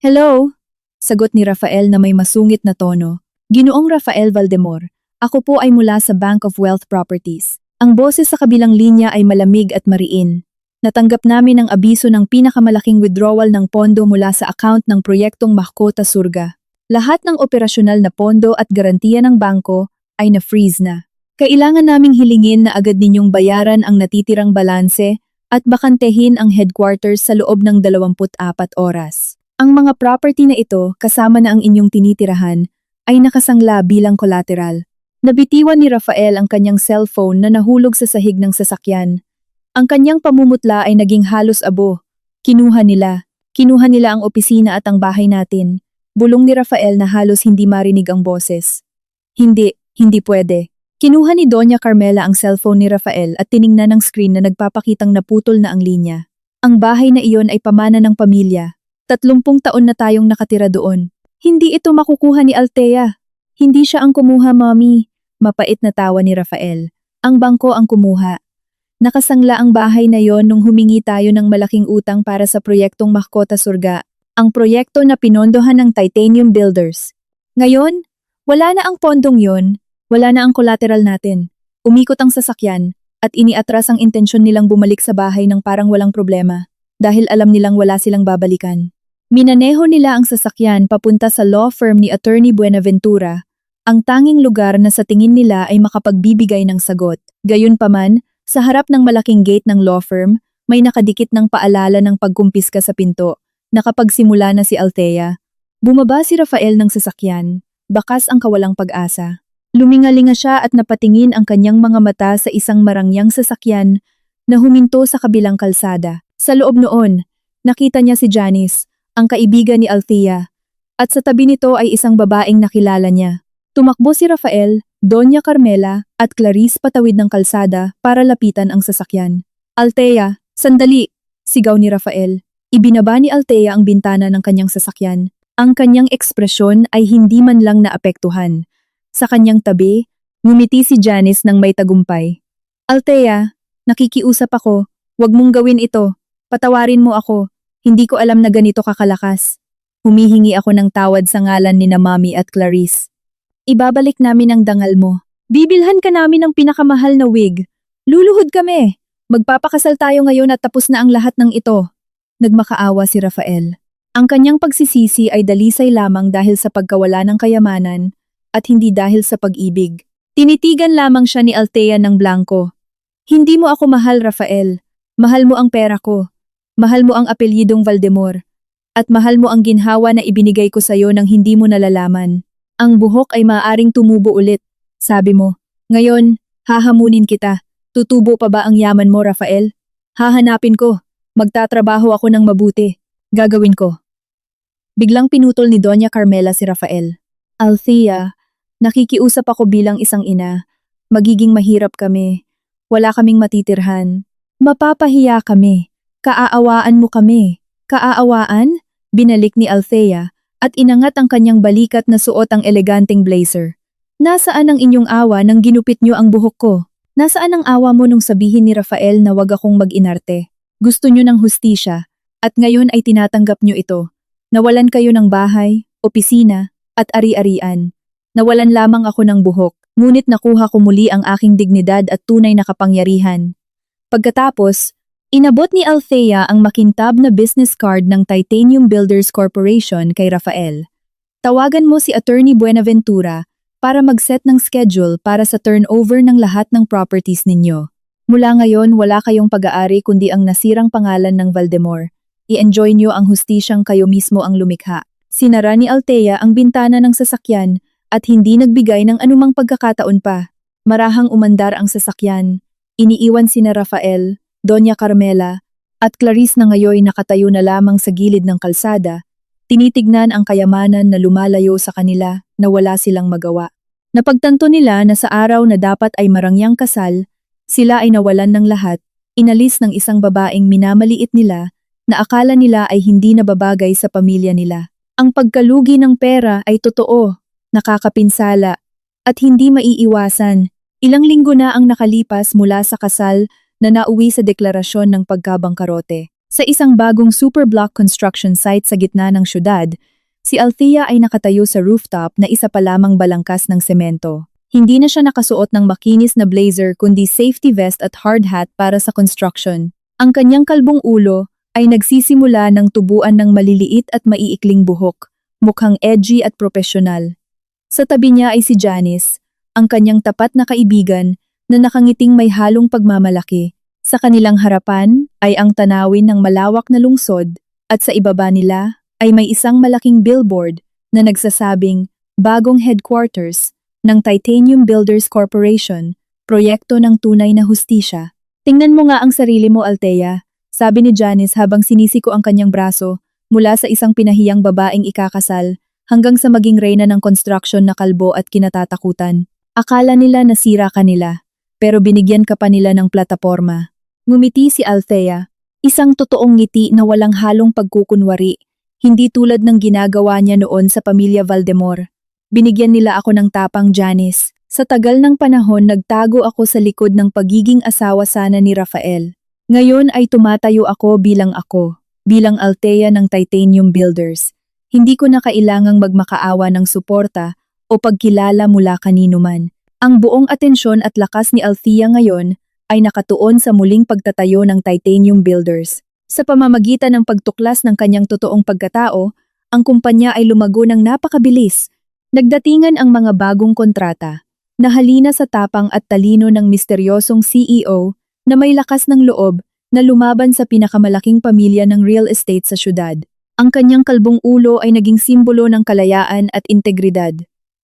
"Hello?" Sagot ni Rafael na may masungit na tono. "Ginoong Rafael Valdemor, ako po ay mula sa Bank of Wealth Properties." Ang boses sa kabilang linya ay malamig at mariin. "Natanggap namin ang abiso ng pinakamalaking withdrawal ng pondo mula sa account ng proyektong Mahkota Surga. Lahat ng operasyonal na pondo at garantiya ng bangko ay na-freeze na. Kailangan naming hilingin na agad ninyong bayaran ang natitirang balanse at bakantehin ang headquarters sa loob ng 24 oras. Ang mga property na ito, kasama na ang inyong tinitirahan, ay nakasangla bilang collateral." Nabitiwan ni Rafael ang kanyang cellphone na nahulog sa sahig ng sasakyan. Ang kanyang pamumutla ay naging halos abo. Kinuha nila ang opisina at ang bahay natin." Bulong ni Rafael na halos hindi marinig ang boses. Hindi pwede." Kinuha ni Doña Carmela ang cellphone ni Rafael at tiningnan ang screen na nagpapakitang naputol na ang linya. Ang bahay na iyon ay pamana ng pamilya. 30 taon na tayong nakatira doon. Hindi ito makukuha ni Althea. Hindi siya ang kumuha, Mommy. Mapait na tawa ni Rafael. Ang bangko ang kumuha. Nakasangla ang bahay na yon nung humingi tayo ng malaking utang para sa proyektong Mahkota Surga. Ang proyekto na pinondohan ng Titanium Builders. Ngayon, wala na ang pondong yon, wala na ang collateral natin. Umikot ang sasakyan, at iniatras ang intensyon nilang bumalik sa bahay ng parang walang problema dahil alam nilang wala silang babalikan. Minaneho nila ang sasakyan papunta sa law firm ni Attorney Buenaventura, ang tanging lugar na sa tingin nila ay makapagbibigay ng sagot. Gayunpaman, sa harap ng malaking gate ng law firm, may nakadikit ng paalala ng pagkumpiska sa pinto. Nakapagsimula na si Althea. Bumaba si Rafael ng sasakyan, bakas ang kawalang pag-asa. Lumingalinga siya at napatingin ang kanyang mga mata sa isang marangyang sasakyan na huminto sa kabilang kalsada. Sa loob noon, nakita niya si Janice, ang kaibigan ni Althea, at sa tabi nito ay isang babaeng nakilala niya. Tumakbo si Rafael, Doña Carmela at Clarice patawid ng kalsada para lapitan ang sasakyan. Althea, sandali! Sigaw ni Rafael. Ibinaba ni Althea ang bintana ng kanyang sasakyan. Ang kanyang ekspresyon ay hindi man lang naapektuhan. Sa kanyang tabi, ngumiti si Janice ng may tagumpay. Althea, nakikiusap ako. Huwag mong gawin ito. Patawarin mo ako. Hindi ko alam na ganito kakalakas. Humihingi ako ng tawad sa ngalan ni na Mami at Clarice. Ibabalik namin ang dangal mo. Bibilhan ka namin ng pinakamahal na wig. Luluhod kami. Magpapakasal tayo ngayon at tapos na ang lahat ng ito. Nagmakaawa si Rafael. Ang kanyang pagsisisi ay dalisay lamang dahil sa pagkawala ng kayamanan at hindi dahil sa pag-ibig. Tinitigan lamang siya ni Althea ng blanko. Hindi mo ako mahal, Rafael. Mahal mo ang pera ko. Mahal mo ang apelyidong Valdemor. At mahal mo ang ginhawa na ibinigay ko sa'yo nang hindi mo nalalaman. Ang buhok ay maaaring tumubo ulit, sabi mo. Ngayon, hahamunin kita. Tutubo pa ba ang yaman mo, Rafael? Hahanapin ko. Magtatrabaho ako ng mabuti. Gagawin ko. Biglang pinutol ni Doña Carmela si Rafael. Althea, nakikiusap ako bilang isang ina. Magiging mahirap kami. Wala kaming matitirhan. Mapapahiya kami. Kaaawaan mo kami. Kaaawaan? Binalik ni Althea at inangat ang kanyang balikat na suot ang eleganteng blazer. Nasaan ang inyong awa nang ginupit niyo ang buhok ko? Nasaan ang awa mo nung sabihin ni Rafael na wag akong mag-inarte? Gusto niyo ng hustisya, at ngayon ay tinatanggap niyo ito. Nawalan kayo ng bahay, opisina, at ari-arian. Nawalan lamang ako ng buhok, ngunit nakuha ko muli ang aking dignidad at tunay na kapangyarihan. Pagkatapos, inabot ni Althea ang makintab na business card ng Titanium Builders Corporation kay Rafael. Tawagan mo si Attorney Buenaventura para mag-set ng schedule para sa turnover ng lahat ng properties ninyo. Mula ngayon, wala kayong pag-aari kundi ang nasirang pangalan ng Valdemor. I-enjoy nyo ang hustisyang kayo mismo ang lumikha. Sinara ni Althea ang bintana ng sasakyan at hindi nagbigay ng anumang pagkakataon pa. Marahang umandar ang sasakyan. Iniiwan sina Rafael, Doña Carmela, at Clarice na ngayon nakatayo na lamang sa gilid ng kalsada, tinitignan ang kayamanan na lumalayo sa kanila na wala silang magawa. Napagtanto nila na sa araw na dapat ay marangyang kasal, sila ay nawalan ng lahat, inalis ng isang babaeng minamaliit nila na akala nila ay hindi nababagay sa pamilya nila. Ang pagkalugi ng pera ay totoo, nakakapinsala, at hindi maiiwasan. Ilang linggo na ang nakalipas mula sa kasal na nauwi sa deklarasyon ng pagkabangkarote. Sa isang bagong superblock construction site sa gitna ng syudad, si Althea ay nakatayo sa rooftop na isa pa lamang balangkas ng semento. Hindi na siya nakasuot ng makinis na blazer kundi safety vest at hard hat para sa construction. Ang kanyang kalbong ulo ay nagsisimula ng tubuan ng maliliit at maiikling buhok, mukhang edgy at profesional. Sa tabi niya ay si Janice, ang kanyang tapat na kaibigan na nakangiting may halong pagmamalaki. Sa kanilang harapan ay ang tanawin ng malawak na lungsod at sa ibaba nila ay may isang malaking billboard na nagsasabing bagong headquarters ng Titanium Builders Corporation, proyekto ng tunay na hustisya. Tingnan mo nga ang sarili mo, Althea, sabi ni Janice habang sinisiko ang kanyang braso mula sa isang pinahiyang babaeng ikakasal hanggang sa maging reyna ng construction na kalbo at kinatatakutan. Akala nila nasira ka nila, pero binigyan ka pa nila ng plataporma. Ngumiti si Althea, isang totoong ngiti na walang halong pagkukunwari, hindi tulad ng ginagawa niya noon sa pamilya Valdemor. Binigyan nila ako ng tapang, Janice. Sa tagal ng panahon nagtago ako sa likod ng pagiging asawa sana ni Rafael. Ngayon ay tumatayo ako, bilang Althea ng Titanium Builders. Hindi ko na kailangang magmakaawa ng suporta o pagkilala mula kanino man. Ang buong atensyon at lakas ni Althea ngayon ay nakatuon sa muling pagtatayo ng Titanium Builders. Sa pamamagitan ng pagtuklas ng kanyang totoong pagkatao, ang kumpanya ay lumago ng napakabilis. Nagdatingan ang mga bagong kontrata, nahalina sa tapang at talino ng misteryosong CEO na may lakas ng loob na lumaban sa pinakamalaking pamilya ng real estate sa syudad. Ang kanyang kalbong ulo ay naging simbolo ng kalayaan at integridad.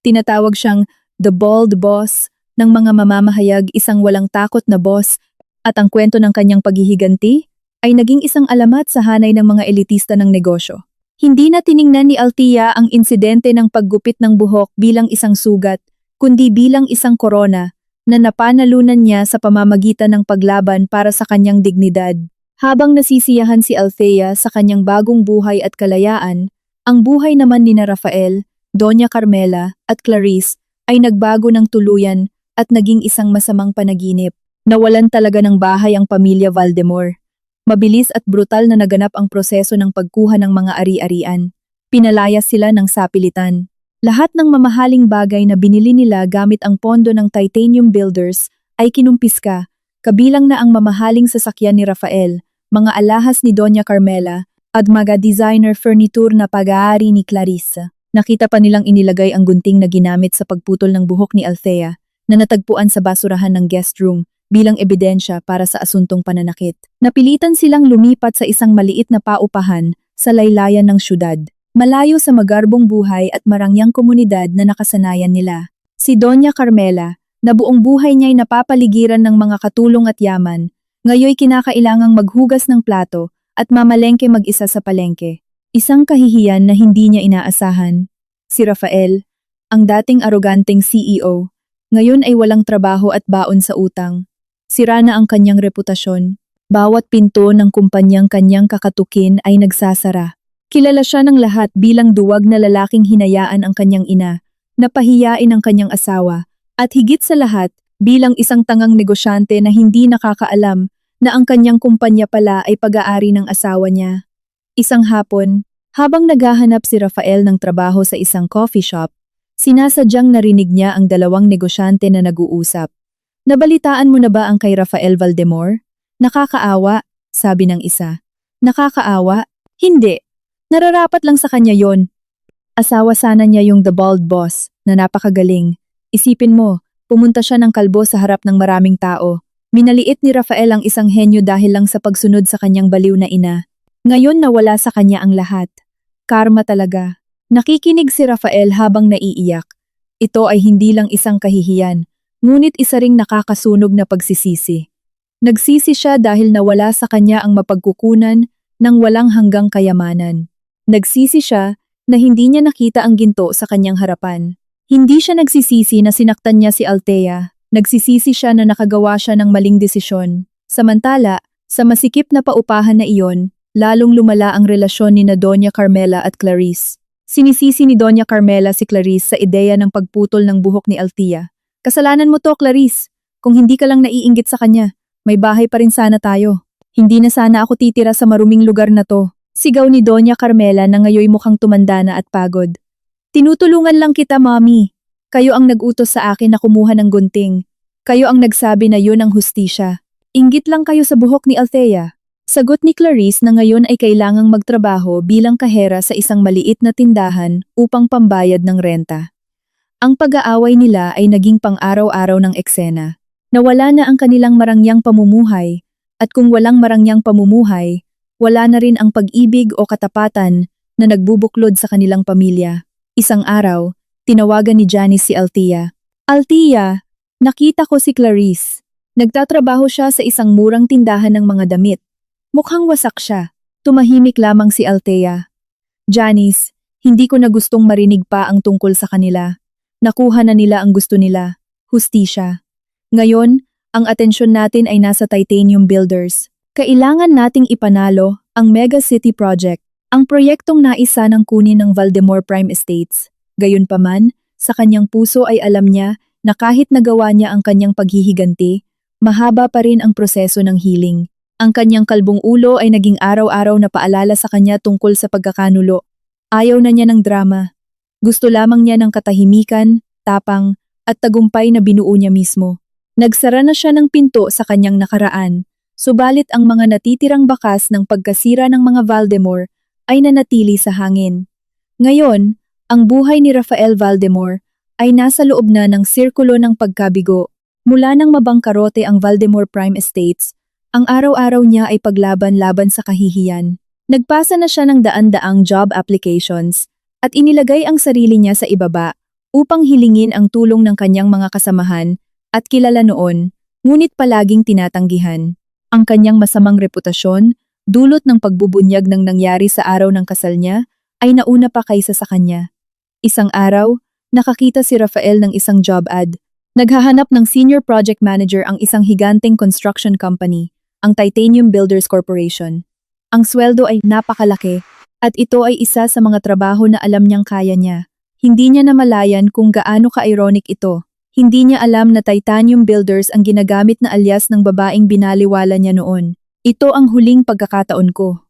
Tinatawag siyang The Bald Boss ng mga mamamahayag, isang walang takot na boss, at ang kwento ng kanyang paghihiganti ay naging isang alamat sa hanay ng mga elitista ng negosyo. Hindi na tiningnan ni Althea ang insidente ng paggupit ng buhok bilang isang sugat, kundi bilang isang korona na napanalunan niya sa pamamagitan ng paglaban para sa kanyang dignidad. Habang nasisiyahan si Althea sa kanyang bagong buhay at kalayaan, ang buhay naman ni Rafael, Doña Carmela at Clarice ay nagbago ng tuluyan at naging isang masamang panaginip. Nawalan talaga ng bahay ang pamilya Valdemor. Mabilis at brutal na naganap ang proseso ng pagkuha ng mga ari-arian. Pinalayas sila ng sapilitan. Lahat ng mamahaling bagay na binili nila gamit ang pondo ng Titanium Builders ay kinumpiska, kabilang na ang mamahaling sasakyan ni Rafael, mga alahas ni Doña Carmela, at mga designer furniture na pag-aari ni Clarice. Nakita pa nilang inilagay ang gunting na ginamit sa pagputol ng buhok ni Althea na natagpuan sa basurahan ng guest room bilang ebidensya para sa asuntong pananakit. Napilitan silang lumipat sa isang maliit na paupahan sa laylayan ng syudad, malayo sa magarbong buhay at marangyang komunidad na nakasanayan nila. Si Doña Carmela, na buong buhay niya'y napapaligiran ng mga katulong at yaman, ngayoy kinakailangang maghugas ng plato at mamalengke mag-isa sa palengke. Isang kahihiyan na hindi niya inaasahan. Si Rafael, ang dating aroganteng CEO, ngayon ay walang trabaho at baon sa utang. Sira na ang kanyang reputasyon. Bawat pinto ng kumpanyang kanyang kakatukin ay nagsasara. Kilala siya ng lahat bilang duwag na lalaking hinayaan ang kanyang ina, napahiyain ang kanyang asawa, at higit sa lahat, bilang isang tangang negosyante na hindi nakakaalam na ang kanyang kumpanya pala ay pag-aari ng asawa niya. Isang hapon, habang naghahanap si Rafael ng trabaho sa isang coffee shop, sinasadyang narinig niya ang dalawang negosyante na nag-uusap. Nabalitaan mo na ba ang kay Rafael Valdemor? Nakakaawa, sabi ng isa. Nakakaawa? Hindi. Nararapat lang sa kanya yon. Asawa sana niya yung The Bald Boss, na napakagaling. Isipin mo, pumunta siya ng kalbo sa harap ng maraming tao. Minaliit ni Rafael ang isang henyo dahil lang sa pagsunod sa kanyang baliw na ina. Ngayon nawala sa kanya ang lahat. Karma talaga. Nakikinig si Rafael habang naiiyak. Ito ay hindi lang isang kahihiyan, ngunit isa ring nakakasunog na pagsisisi. Nagsisi siya dahil nawala sa kanya ang mapagkukunan ng walang hanggang kayamanan. Nagsisi siya na hindi niya nakita ang ginto sa kanyang harapan. Hindi siya nagsisisi na sinaktan niya si Althea. Nagsisisi siya na nakagawa siya ng maling desisyon. Samantala, sa masikip na paupahan na iyon, lalong lumala ang relasyon ni na Doña Carmela at Clarice. Sinisisi ni Doña Carmela si Clarice sa ideya ng pagputol ng buhok ni Althea. Kasalanan mo to, Clarice. Kung hindi ka lang naiinggit sa kanya, may bahay pa rin sana tayo. Hindi na sana ako titira sa maruming lugar na to. Sigaw ni Doña Carmela na ngayoy mukhang tumanda na at pagod. Tinutulungan lang kita, Mommy. Kayo ang nag-utos sa akin na kumuha ng gunting. Kayo ang nagsabi na yun ang hustisya. Inggit lang kayo sa buhok ni Althea. Sagot ni Clarice na ngayon ay kailangang magtrabaho bilang kahera sa isang maliit na tindahan upang pambayad ng renta. Ang pag-aaway nila ay naging pang-araw-araw ng eksena. Nawala na ang kanilang marangyang pamumuhay, at kung walang marangyang pamumuhay, wala na rin ang pag-ibig o katapatan na nagbubuklod sa kanilang pamilya. Isang araw, tinawagan ni Janice si Althea. Althea, nakita ko si Clarice. Nagtatrabaho siya sa isang murang tindahan ng mga damit. Mukhang wasak siya. Tumahimik lamang si Althea. Janice, hindi ko na gustong marinig pa ang tungkol sa kanila. Nakuha na nila ang gusto nila. Hustisya. Ngayon, ang atensyon natin ay nasa Titanium Builders. Kailangan nating ipanalo ang Mega City Project, ang proyektong naisa ng kunin ng Valdemor Prime Estates. Gayunpaman, sa kanyang puso ay alam niya na kahit nagawa niya ang kanyang paghihiganti, mahaba pa rin ang proseso ng healing. Ang kanyang kalbong ulo ay naging araw-araw na paalala sa kanya tungkol sa pagkakanulo. Ayaw na niya ng drama. Gusto lamang niya ng katahimikan, tapang, at tagumpay na binuo niya mismo. Nagsara na siya ng pinto sa kanyang nakaraan, subalit ang mga natitirang bakas ng pagkasira ng mga Valdemor ay nanatili sa hangin. Ngayon, ang buhay ni Rafael Valdemor ay nasa loob na ng sirkulo ng pagkabigo. Mula nang mabangkarote ang Valdemor Prime Estates, ang araw-araw niya ay paglaban-laban sa kahihiyan. Nagpasa na siya ng daan-daang job applications at inilagay ang sarili niya sa ibaba upang hilingin ang tulong ng kanyang mga kasamahan at kilala noon, ngunit palaging tinatanggihan. Ang kanyang masamang reputasyon, dulot ng pagbubunyag ng nangyari sa araw ng kasal niya, ay nauna pa kaysa sa kanya. Isang araw, nakakita si Rafael ng isang job ad. Naghahanap ng senior project manager ang isang higanteng construction company, ang Titanium Builders Corporation. Ang sweldo ay napakalaki, at ito ay isa sa mga trabaho na alam niyang kaya niya. Hindi niya namalayan kung gaano ka-ironic ito. Hindi niya alam na Titanium Builders ang ginagamit na alias ng babaeng binaliwala niya noon. Ito ang huling pagkakataon ko.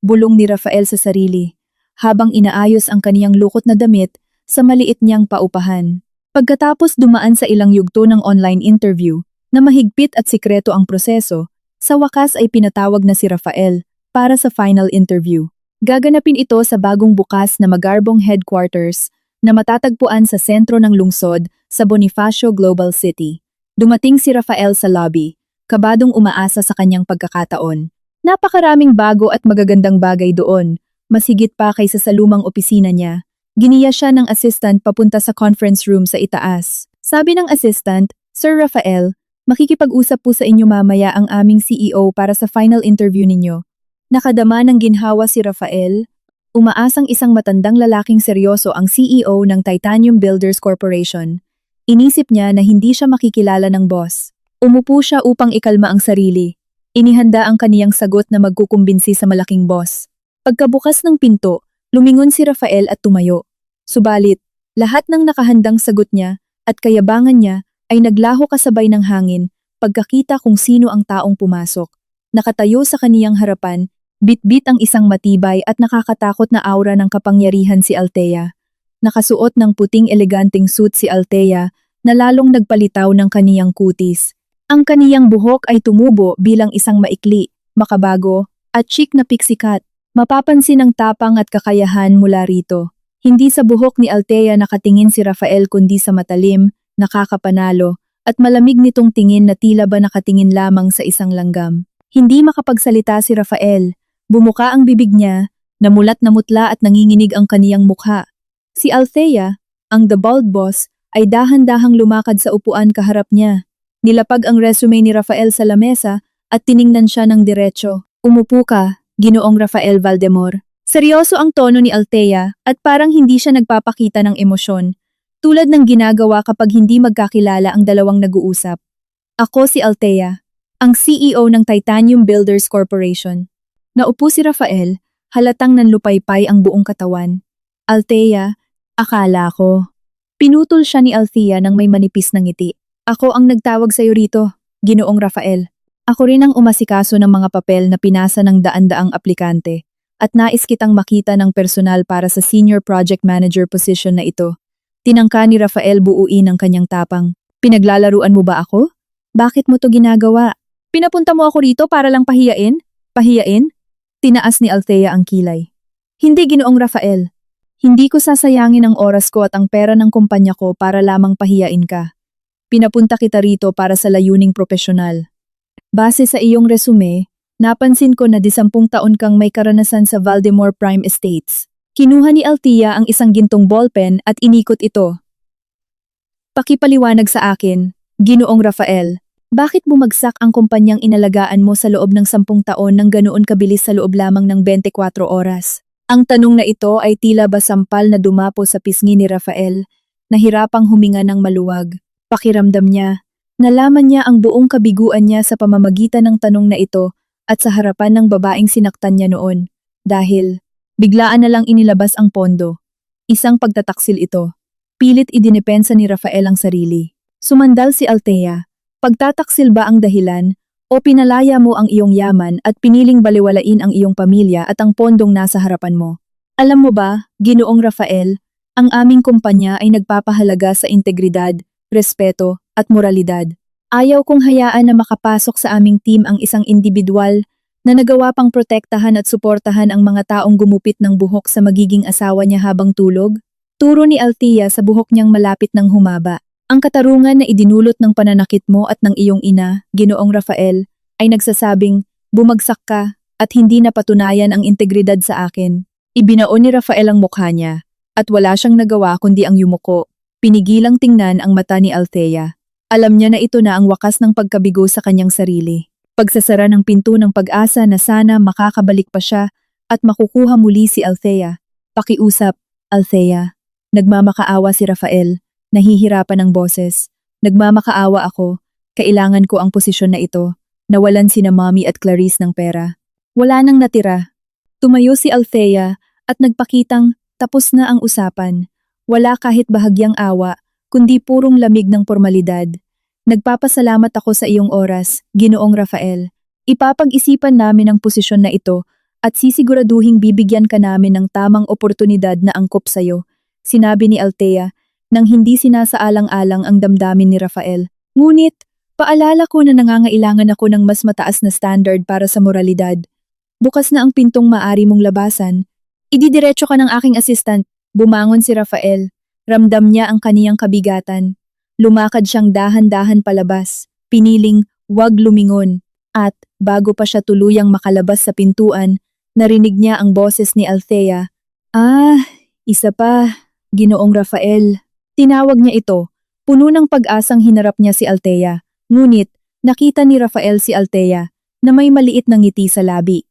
Bulong ni Rafael sa sarili, habang inaayos ang kaniyang lukot na damit sa maliit niyang paupahan. Pagkatapos dumaan sa ilang yugto ng online interview, na mahigpit at sikreto ang proseso, sa wakas ay pinatawag na si Rafael para sa final interview. Gaganapin ito sa bagong bukas na magarbong headquarters na matatagpuan sa sentro ng lungsod sa Bonifacio Global City. Dumating si Rafael sa lobby, kabadong umaasa sa kanyang pagkakataon. Napakaraming bago at magagandang bagay doon, mas higit pa kaysa sa lumang opisina niya. Giniya siya ng assistant papunta sa conference room sa itaas. Sabi ng assistant, Sir Rafael, makikipag-usap po sa inyo mamaya ang aming CEO para sa final interview ninyo. Nakadama ng ginhawa si Rafael. Umaasang isang matandang lalaking seryoso ang CEO ng Titanium Builders Corporation. Inisip niya na hindi siya makikilala ng boss. Umupo siya upang ikalma ang sarili. Inihanda ang kaniyang sagot na magkukumbinsi sa malaking boss. Pagkabukas ng pinto, lumingon si Rafael at tumayo. Subalit, lahat ng nakahandang sagot niya at kayabangan niya ay naglaho kasabay ng hangin pagkakita kung sino ang taong pumasok. Nakatayo sa kaniyang harapan, bitbit ang isang matibay at nakakatakot na aura ng kapangyarihan si Althea. Nakasuot ng puting eleganteng suit si Althea na lalong nagpalitaw ng kaniyang kutis. Ang kaniyang buhok ay tumubo bilang isang maikli, makabago, at chic na piksikat. Mapapansin ang tapang at kakayahan mula rito. Hindi sa buhok ni Althea nakatingin si Rafael kundi sa matalim, nakakapanalo, at malamig nitong tingin na tila ba nakatingin lamang sa isang langgam. Hindi makapagsalita si Rafael. Bumuka ang bibig niya, namulat na mutla at nanginginig ang kaniyang mukha. Si Althea, ang the bald boss, ay dahan-dahang lumakad sa upuan kaharap niya. Nilapag ang resume ni Rafael sa lamesa at tiningnan siya ng diretso. Umupo ka, Ginoong Rafael Valdemor. Seryoso ang tono ni Althea at parang hindi siya nagpapakita ng emosyon, tulad ng ginagawa kapag hindi magkakilala ang dalawang nag-uusap. Ako si Althea, ang CEO ng Titanium Builders Corporation. Naupo si Rafael, halatang nanlupaypay ang buong katawan. Althea, akala ko. Pinutol siya ni Althea ng may manipis na ngiti. Ako ang nagtawag sa'yo rito, Ginoong Rafael. Ako rin ang umasikaso ng mga papel na pinasa ng daan-daang aplikante at nais kitang makita ng personal para sa senior project manager position na ito. Tinangka ni Rafael buuin ang kanyang tapang. Pinaglalaruan mo ba ako? Bakit mo to ginagawa? Pinapunta mo ako rito para lang pahiyain? Pahiyain? Tinaas ni Althea ang kilay. Hindi, Ginoong Rafael. Hindi ko sasayangin ang oras ko at ang pera ng kumpanya ko para lamang pahiyain ka. Pinapunta kita rito para sa layuning propesyonal. Base sa iyong resume, napansin ko na 10 taon kang may karanasan sa Valdemor Prime Estates. Kinuha ni Althea ang isang gintong ballpen at inikot ito. Pakipaliwanag sa akin, Ginoong Rafael. Bakit bumagsak ang kumpanyang inalagaan mo sa loob ng 10 taon ng ganoon kabilis sa loob lamang ng 24 oras? Ang tanong na ito ay tila ba sampal na dumapo sa pisngi ni Rafael, nahirapang huminga ng maluwag. Pakiramdam niya, nalaman niya ang buong kabiguan niya sa pamamagitan ng tanong na ito at sa harapan ng babaeng sinaktan niya noon. Dahil, biglaan na lang inilabas ang pondo. Isang pagtataksil ito. Pilit idinepensa ni Rafael ang sarili. Sumandal si Althea. Pagtataksil ba ang dahilan o pinalaya mo ang iyong yaman at piniling baliwalain ang iyong pamilya at ang pondong nasa harapan mo? Alam mo ba, Ginoong Rafael, ang aming kumpanya ay nagpapahalaga sa integridad, respeto at moralidad. Ayaw kong hayaan na makapasok sa aming team ang isang individual na nagawa pang protektahan at suportahan ang mga taong gumupit ng buhok sa magiging asawa niya habang tulog. Turo ni Althea sa buhok niyang malapit ng humaba. Ang katarungan na idinulot ng pananakit mo at ng iyong ina, Ginoong Rafael, ay nagsasabing, bumagsak ka at hindi napatunayan ang integridad sa akin. Ibinaon ni Rafael ang mukha niya at wala siyang nagawa kundi ang yumuko. Pinigilang tingnan ang mata ni Althea. Alam niya na ito na ang wakas ng pagkabigo sa kanyang sarili. Pagsasara ng pinto ng pag-asa na sana makakabalik pa siya at makukuha muli si Althea. Pakiusap, Althea. Nagmamakaawa si Rafael. Nahihirapan ang boses. Nagmamakaawa ako. Kailangan ko ang posisyon na ito. Nawalan sina Mommy at Clarice ng pera. Wala nang natira. Tumayo si Althea at nagpakitang tapos na ang usapan. Wala kahit bahagyang awa, kundi purong lamig ng formalidad. Nagpapasalamat ako sa iyong oras, Ginoong Rafael. Ipapag-isipan namin ang posisyon na ito at sisiguraduhing bibigyan ka namin ng tamang oportunidad na angkop sa'yo, sinabi ni Althea, nang hindi sinasaalang-alang ang damdamin ni Rafael. Ngunit, paalala ko na nangangailangan ako ng mas mataas na standard para sa moralidad. Bukas na ang pintong maari mong labasan. Ididiretso ka ng aking assistant. Bumangon si Rafael. Ramdam niya ang kaniyang kabigatan. Lumakad siyang dahan-dahan palabas. Piniling, wag lumingon. At, bago pa siya tuluyang makalabas sa pintuan, narinig niya ang boses ni Althea. Isa pa, Ginoong Rafael. Tinawag niya ito. Puno ng pag-asang hinarap niya si Althea. Ngunit, nakita ni Rafael si Althea na may maliit na ngiti sa labi.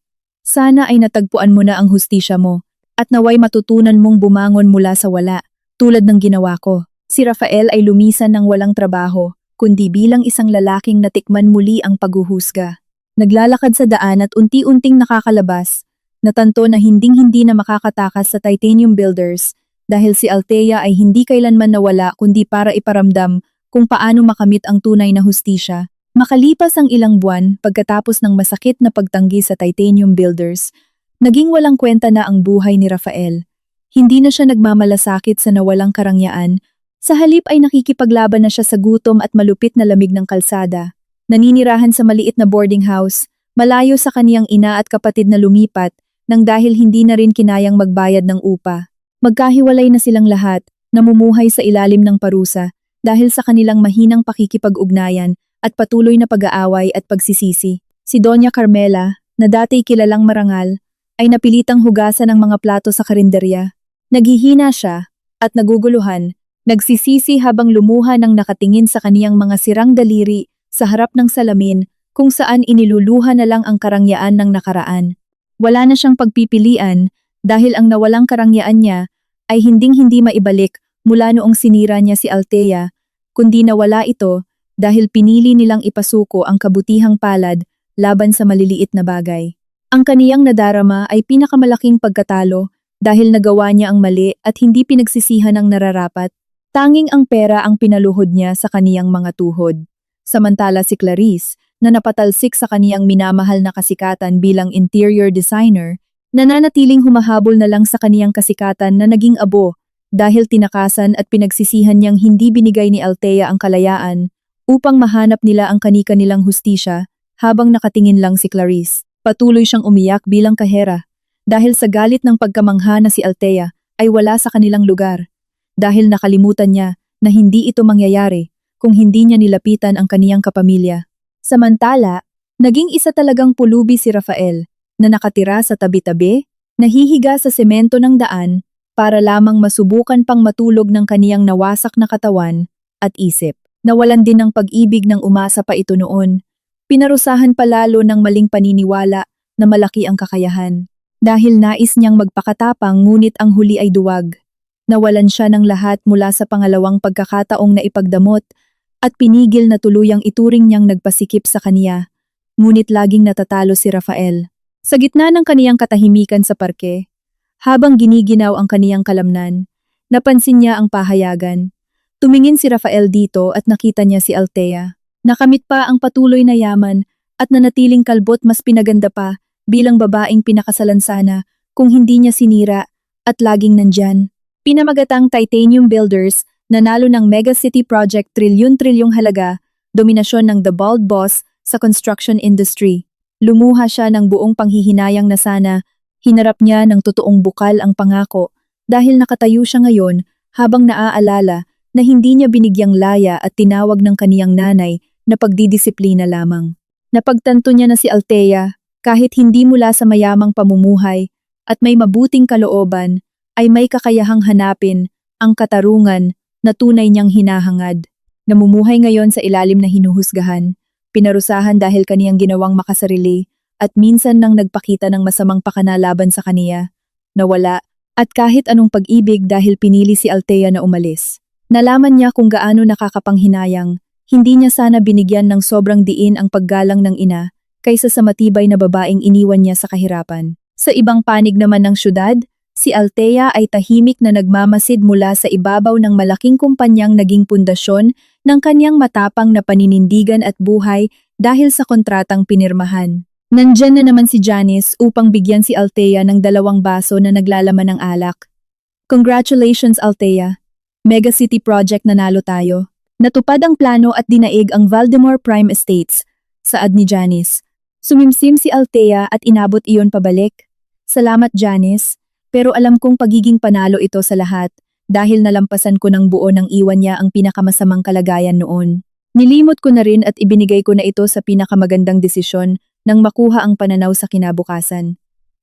Sana ay natagpuan mo na ang hustisya mo at naway matutunan mong bumangon mula sa wala, tulad ng ginawa ko. Si Rafael ay lumisan ng walang trabaho, kundi bilang isang lalaking natikman muli ang paghuhusga. Naglalakad sa daan at unti-unting nakakalabas, natanto na hinding-hindi na makakatakas sa Titanium Builders dahil si Althea ay hindi kailanman nawala kundi para iparamdam kung paano makamit ang tunay na hustisya. Makalipas ang ilang buwan pagkatapos ng masakit na pagtanggi sa Titanium Builders, naging walang kwenta na ang buhay ni Rafael. Hindi na siya nagmamalasakit sa nawalang karangyaan. Sa halip ay nakikipaglaban na siya sa gutom at malupit na lamig ng kalsada. Naninirahan sa maliit na boarding house, malayo sa kaniyang ina at kapatid na lumipat, nang dahil hindi na rin kinayang magbayad ng upa. Magkahiwalay na silang lahat, namumuhay sa ilalim ng parusa, dahil sa kanilang mahinang pakikipag-ugnayan at patuloy na pag-aaway at pagsisisi. Si Doña Carmela, na dati kilalang marangal, ay napilitang hugasan ang mga plato sa karinderya. Naghihina siya, at naguguluhan, nagsisisi habang lumuha ng nakatingin sa kaniyang mga sirang daliri sa harap ng salamin kung saan iniluluha na lang ang karangyaan ng nakaraan. Wala na siyang pagpipilian dahil ang nawalang karangyaan niya ay hinding-hindi maibalik mula noong sinira niya si Althea, kundi nawala ito dahil pinili nilang ipasuko ang kabutihang palad laban sa maliliit na bagay. Ang kaniyang nadarama ay pinakamalaking pagkatalo dahil nagawa niya ang mali at hindi pinagsisihan ang nararapat. Tanging ang pera ang pinaluhod niya sa kaniyang mga tuhod. Samantala si Clarice, na napatalsik sa kaniyang minamahal na kasikatan bilang interior designer, nananatiling humahabol na lang sa kaniyang kasikatan na naging abo dahil tinakasan at pinagsisihan niyang hindi binigay ni Althea ang kalayaan upang mahanap nila ang kani-kanilang hustisya habang nakatingin lang si Clarice. Patuloy siyang umiyak bilang kahera dahil sa galit ng pagkamangha na si Althea ay wala sa kanilang lugar. Dahil nakalimutan niya na hindi ito mangyayari kung hindi niya nilapitan ang kaniyang kapamilya. Samantala, naging isa talagang pulubi si Rafael na nakatira sa tabi-tabi, nahihiga sa semento ng daan para lamang masubukan pang matulog ng kaniyang nawasak na katawan at isip. Nawalan din ng pag-ibig ng umasa pa ito noon. Pinarusahan palalo ng maling paniniwala na malaki ang kakayahan. Dahil nais niyang magpakatapang ngunit ang huli ay duwag. Nawalan siya ng lahat mula sa pangalawang pagkakataong naipagdamot at pinigil na tuluyang ituring niyang nagpasikip sa kaniya. Ngunit laging natatalo si Rafael. Sa gitna ng kaniyang katahimikan sa parke, habang giniginaw ang kaniyang kalamnan, napansin niya ang pahayagan. Tumingin si Rafael dito at nakita niya si Althea. Nakamit pa ang patuloy na yaman at nanatiling kalbot mas pinaganda pa bilang babaeng pinakasalan sana kung hindi niya sinira at laging nandyan. Pinamagatang Titanium Builders, nanalo ng Mega City Project trilyon-trilyong halaga, dominasyon ng The Bald Boss sa construction industry. Lumuha siya ng buong panghihinayang na sana hinarap niya ng totoong bukal ang pangako dahil nakatayo siya ngayon habang naaalala na hindi niya binigyang laya at tinawag ng kaniyang nanay na pagdidisiplina lamang. Napagtanto niya na si Althea, kahit hindi mula sa mayamang pamumuhay at may mabuting kalooban, ay may kakayahang hanapin ang katarungan na tunay niyang hinahangad. Namumuhay ngayon sa ilalim na hinuhusgahan, pinarusahan dahil kaniyang ginawang makasarili at minsan nang nagpakita ng masamang pakana laban sa kaniya, nawala at kahit anong pag-ibig dahil pinili si Althea na umalis. Nalaman niya kung gaano nakakapanghinayang, hindi niya sana binigyan ng sobrang diin ang paggalang ng ina kaysa sa matibay na babaeng iniwan niya sa kahirapan. Sa ibang panig naman ng syudad, si Althea ay tahimik na nagmamasid mula sa ibabaw ng malaking kumpanyang naging pundasyon ng kanyang matapang na paninindigan at buhay dahil sa kontratang pinirmahan. Nandyan na naman si Janice upang bigyan si Althea ng 2 baso na naglalaman ng alak. Congratulations Althea! Mega City Project nanalo tayo. Natupad ang plano at dinaig ang Valdemar Prime Estates, saad ni Janice. Sumimsim si Althea at inabot iyon pabalik. Salamat Janice, pero alam kong pagiging panalo ito sa lahat dahil nalampasan ko ng buo ng iwan niya ang pinakamasamang kalagayan noon. Nilimot ko na rin at ibinigay ko na ito sa pinakamagandang desisyon nang makuha ang pananaw sa kinabukasan.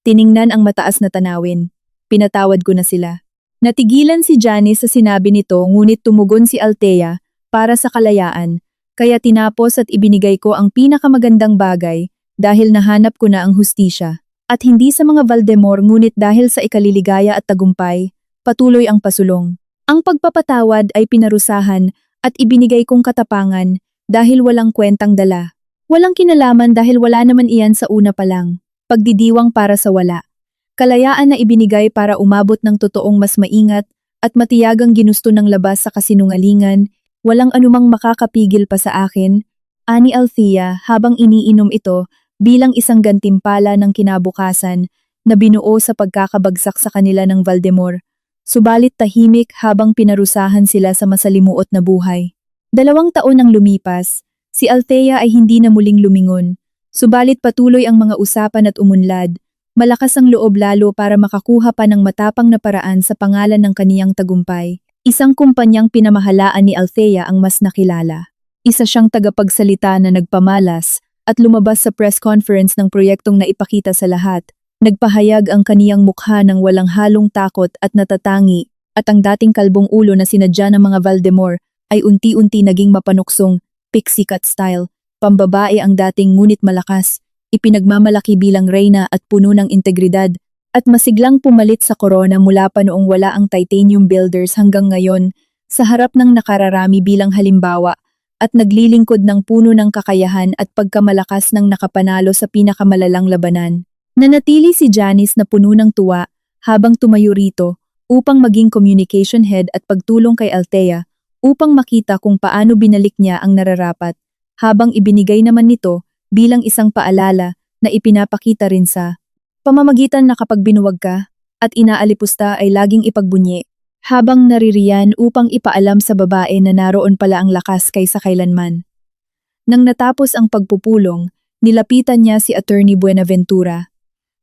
Tiningnan ang mataas na tanawin. Pinatawad ko na sila. Natigilan si Janice sa sinabi nito ngunit tumugon si Althea para sa kalayaan, kaya tinapos at ibinigay ko ang pinakamagandang bagay dahil nahanap ko na ang hustisya. At hindi sa mga Valdemar ngunit dahil sa ikaliligaya at tagumpay, patuloy ang pasulong. Ang pagpapatawad ay pinarusahan at ibinigay kong katapangan dahil walang kwentang dala. Walang kinalaman dahil wala naman iyan sa una pa lang. Pagdidiwang para sa wala. Kalayaan na ibinigay para umabot ng totoong mas maingat at matiyagang ginusto ng labas sa kasinungalingan, walang anumang makakapigil pa sa akin, ani Althea habang iniinom ito bilang isang gantimpala ng kinabukasan na binuo sa pagkakabagsak sa kanila ng Valdemar. Subalit tahimik habang pinarusahan sila sa masalimuot na buhay. 2 taon ang lumipas, si Althea ay hindi na muling lumingon. Subalit patuloy ang mga usapan at umunlad. Malakas ang loob lalo para makakuha pa ng matapang na paraan sa pangalan ng kaniyang tagumpay. Isang kumpanyang pinamahalaan ni Althea ang mas nakilala. Isa siyang tagapagsalita na nagpamalas at lumabas sa press conference ng proyektong naipakita sa lahat. Nagpahayag ang kaniyang mukha ng walang halong takot at natatangi at ang dating kalbong ulo na sinadya ng mga Valdemar ay unti-unti naging mapanuksong, pixie cut style, pambabae ang dating ngunit malakas, ipinagmamalaki bilang reyna at puno ng integridad at masiglang pumalit sa korona mula pa noong wala ang titanium builders hanggang ngayon sa harap ng nakararami bilang halimbawa at naglilingkod ng puno ng kakayahan at pagkamalakas ng nakapanalo sa pinakamalalang labanan. Nanatili si Janice na puno ng tuwa habang tumayo rito upang maging communication head at pagtulong kay Althea upang makita kung paano binalik niya ang nararapat habang ibinigay naman nito bilang isang paalala na ipinapakita rin sa pamamagitan na kapag binuwag ka at inaalipusta ay laging ipagbunyi habang naririyan upang ipaalam sa babae na naroon pala ang lakas kaysa kailanman. Nang natapos ang pagpupulong, nilapitan niya si Attorney Buenaventura.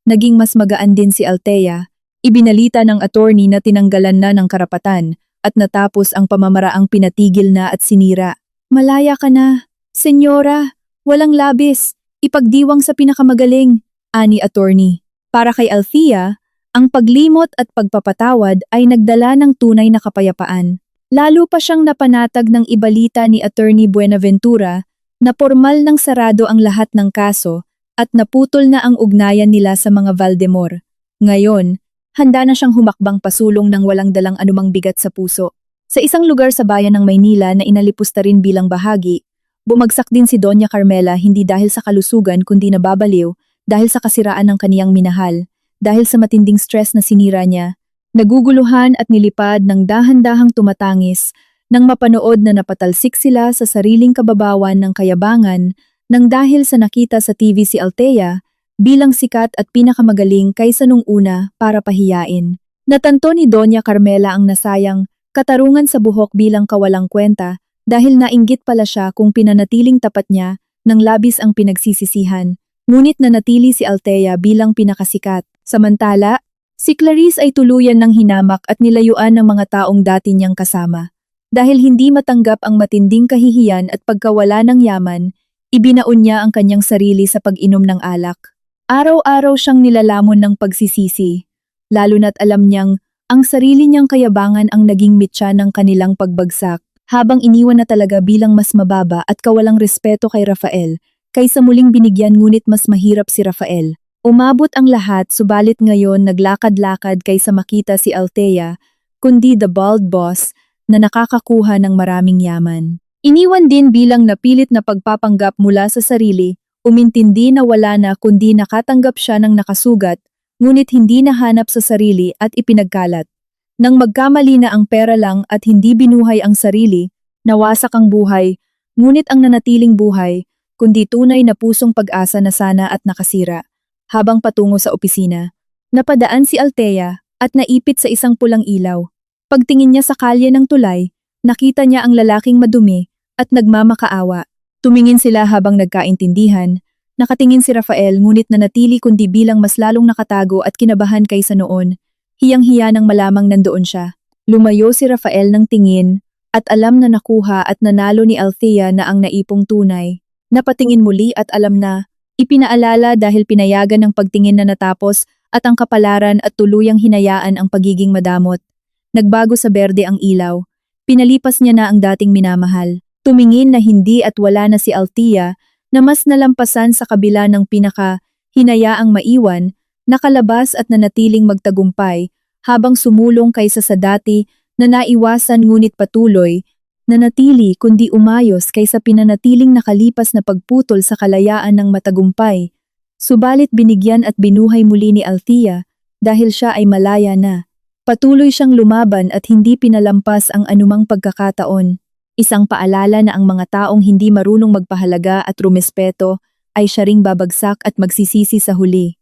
Naging mas magaan din si Althea, ibinalita ng attorney na tinanggalan na ng karapatan at natapos ang pamamaraang pinatigil na at sinira. Malaya ka na, senyora, walang labis, ipagdiwang sa pinakamagaling, ani attorney. Para kay Althea, ang paglimot at pagpapatawad ay nagdala ng tunay na kapayapaan. Lalo pa siyang napanatag ng ibalita ni Attorney Buenaventura na formal nang sarado ang lahat ng kaso at naputol na ang ugnayan nila sa mga Valdemar. Ngayon, handa na siyang humakbang pasulong ng walang dalang anumang bigat sa puso. Sa isang lugar sa bayan ng Maynila na inalipusta rin bilang bahagi, bumagsak din si Doña Carmela hindi dahil sa kalusugan kundi nababaliw dahil sa kasiraan ng kaniyang minahal, dahil sa matinding stress na sinira niya. Naguguluhan at nilipad ng dahan-dahang tumatangis nang mapanood na napatalsik sila sa sariling kababawan ng kayabangan nang dahil sa nakita sa TV si Althea bilang sikat at pinakamagaling kaysa nung una para pahiyain. Natanto ni Doña Carmela ang nasayang katarungan sa buhok bilang kawalang kwenta Dahil nainggit pala siya kung pinanatiling tapat niya nang labis ang pinagsisisihan. Ngunit nanatili si Althea bilang pinakasikat. Samantala, si Clarice ay tuluyan ng hinamak at nilayuan ng mga taong dati niyang kasama. Dahil hindi matanggap ang matinding kahihiyan at pagkawala ng yaman, ibinaon niya ang kanyang sarili sa pag-inom ng alak. Araw-araw siyang nilalamon ng pagsisisi, lalo na't alam niyang ang sarili niyang kayabangan ang naging mitya ng kanilang pagbagsak, habang iniwan na talaga bilang mas mababa at kawalang respeto kay Rafael, kaysa muling binigyan ngunit mas mahirap si Rafael. Umabot ang lahat subalit ngayon naglakad-lakad kaysa makita si Althea, kundi the bald boss na nakakakuha ng maraming yaman. Iniwan din bilang napilit na pagpapanggap mula sa sarili, umintindi na wala na kundi nakatanggap siya ng nakasugat, ngunit hindi nahanap sa sarili at ipinagkalat. Nang magkamali na ang pera lang at hindi binuhay ang sarili, nawasak ang buhay, ngunit ang nanatiling buhay, kundi tunay na pusong pag-asa na sana at nakasira. Habang patungo sa opisina, napadaan si Althea at naipit sa isang pulang ilaw. Pagtingin niya sa kalye ng tulay, nakita niya ang lalaking madumi at nagmamakaawa. Tumingin sila habang nagkaintindihan. Nakatingin si Rafael ngunit nanatili kundi bilang mas lalong nakatago at kinabahan kaysa noon. Hiyang-hiya nang malamang nandoon siya. Lumayo si Rafael ng tingin at alam na nakuha at nanalo ni Althea na ang naipong tunay. Napatingin muli at alam na, ipinaalala dahil pinayagan ng pagtingin na natapos at ang kapalaran at tuluyang hinayaan ang pagiging madamot. Nagbago sa berde ang ilaw. Pinalipas niya na ang dating minamahal. Tumingin na hindi at wala na si Althea na mas nalampasan sa kabila ng hinayaang maiwan, nakalabas at nanatiling magtagumpay habang sumulong kaysa sa dati na naiwasan ngunit patuloy, nanatili kundi umayos kaysa pinanatiling nakalipas na pagputol sa kalayaan ng matagumpay. Subalit binigyan at binuhay muli ni Althea dahil siya ay malaya na. Patuloy siyang lumaban at hindi pinalampas ang anumang pagkakataon. Isang paalala na ang mga taong hindi marunong magpahalaga at rumespeto ay siya ring babagsak at magsisisi sa huli.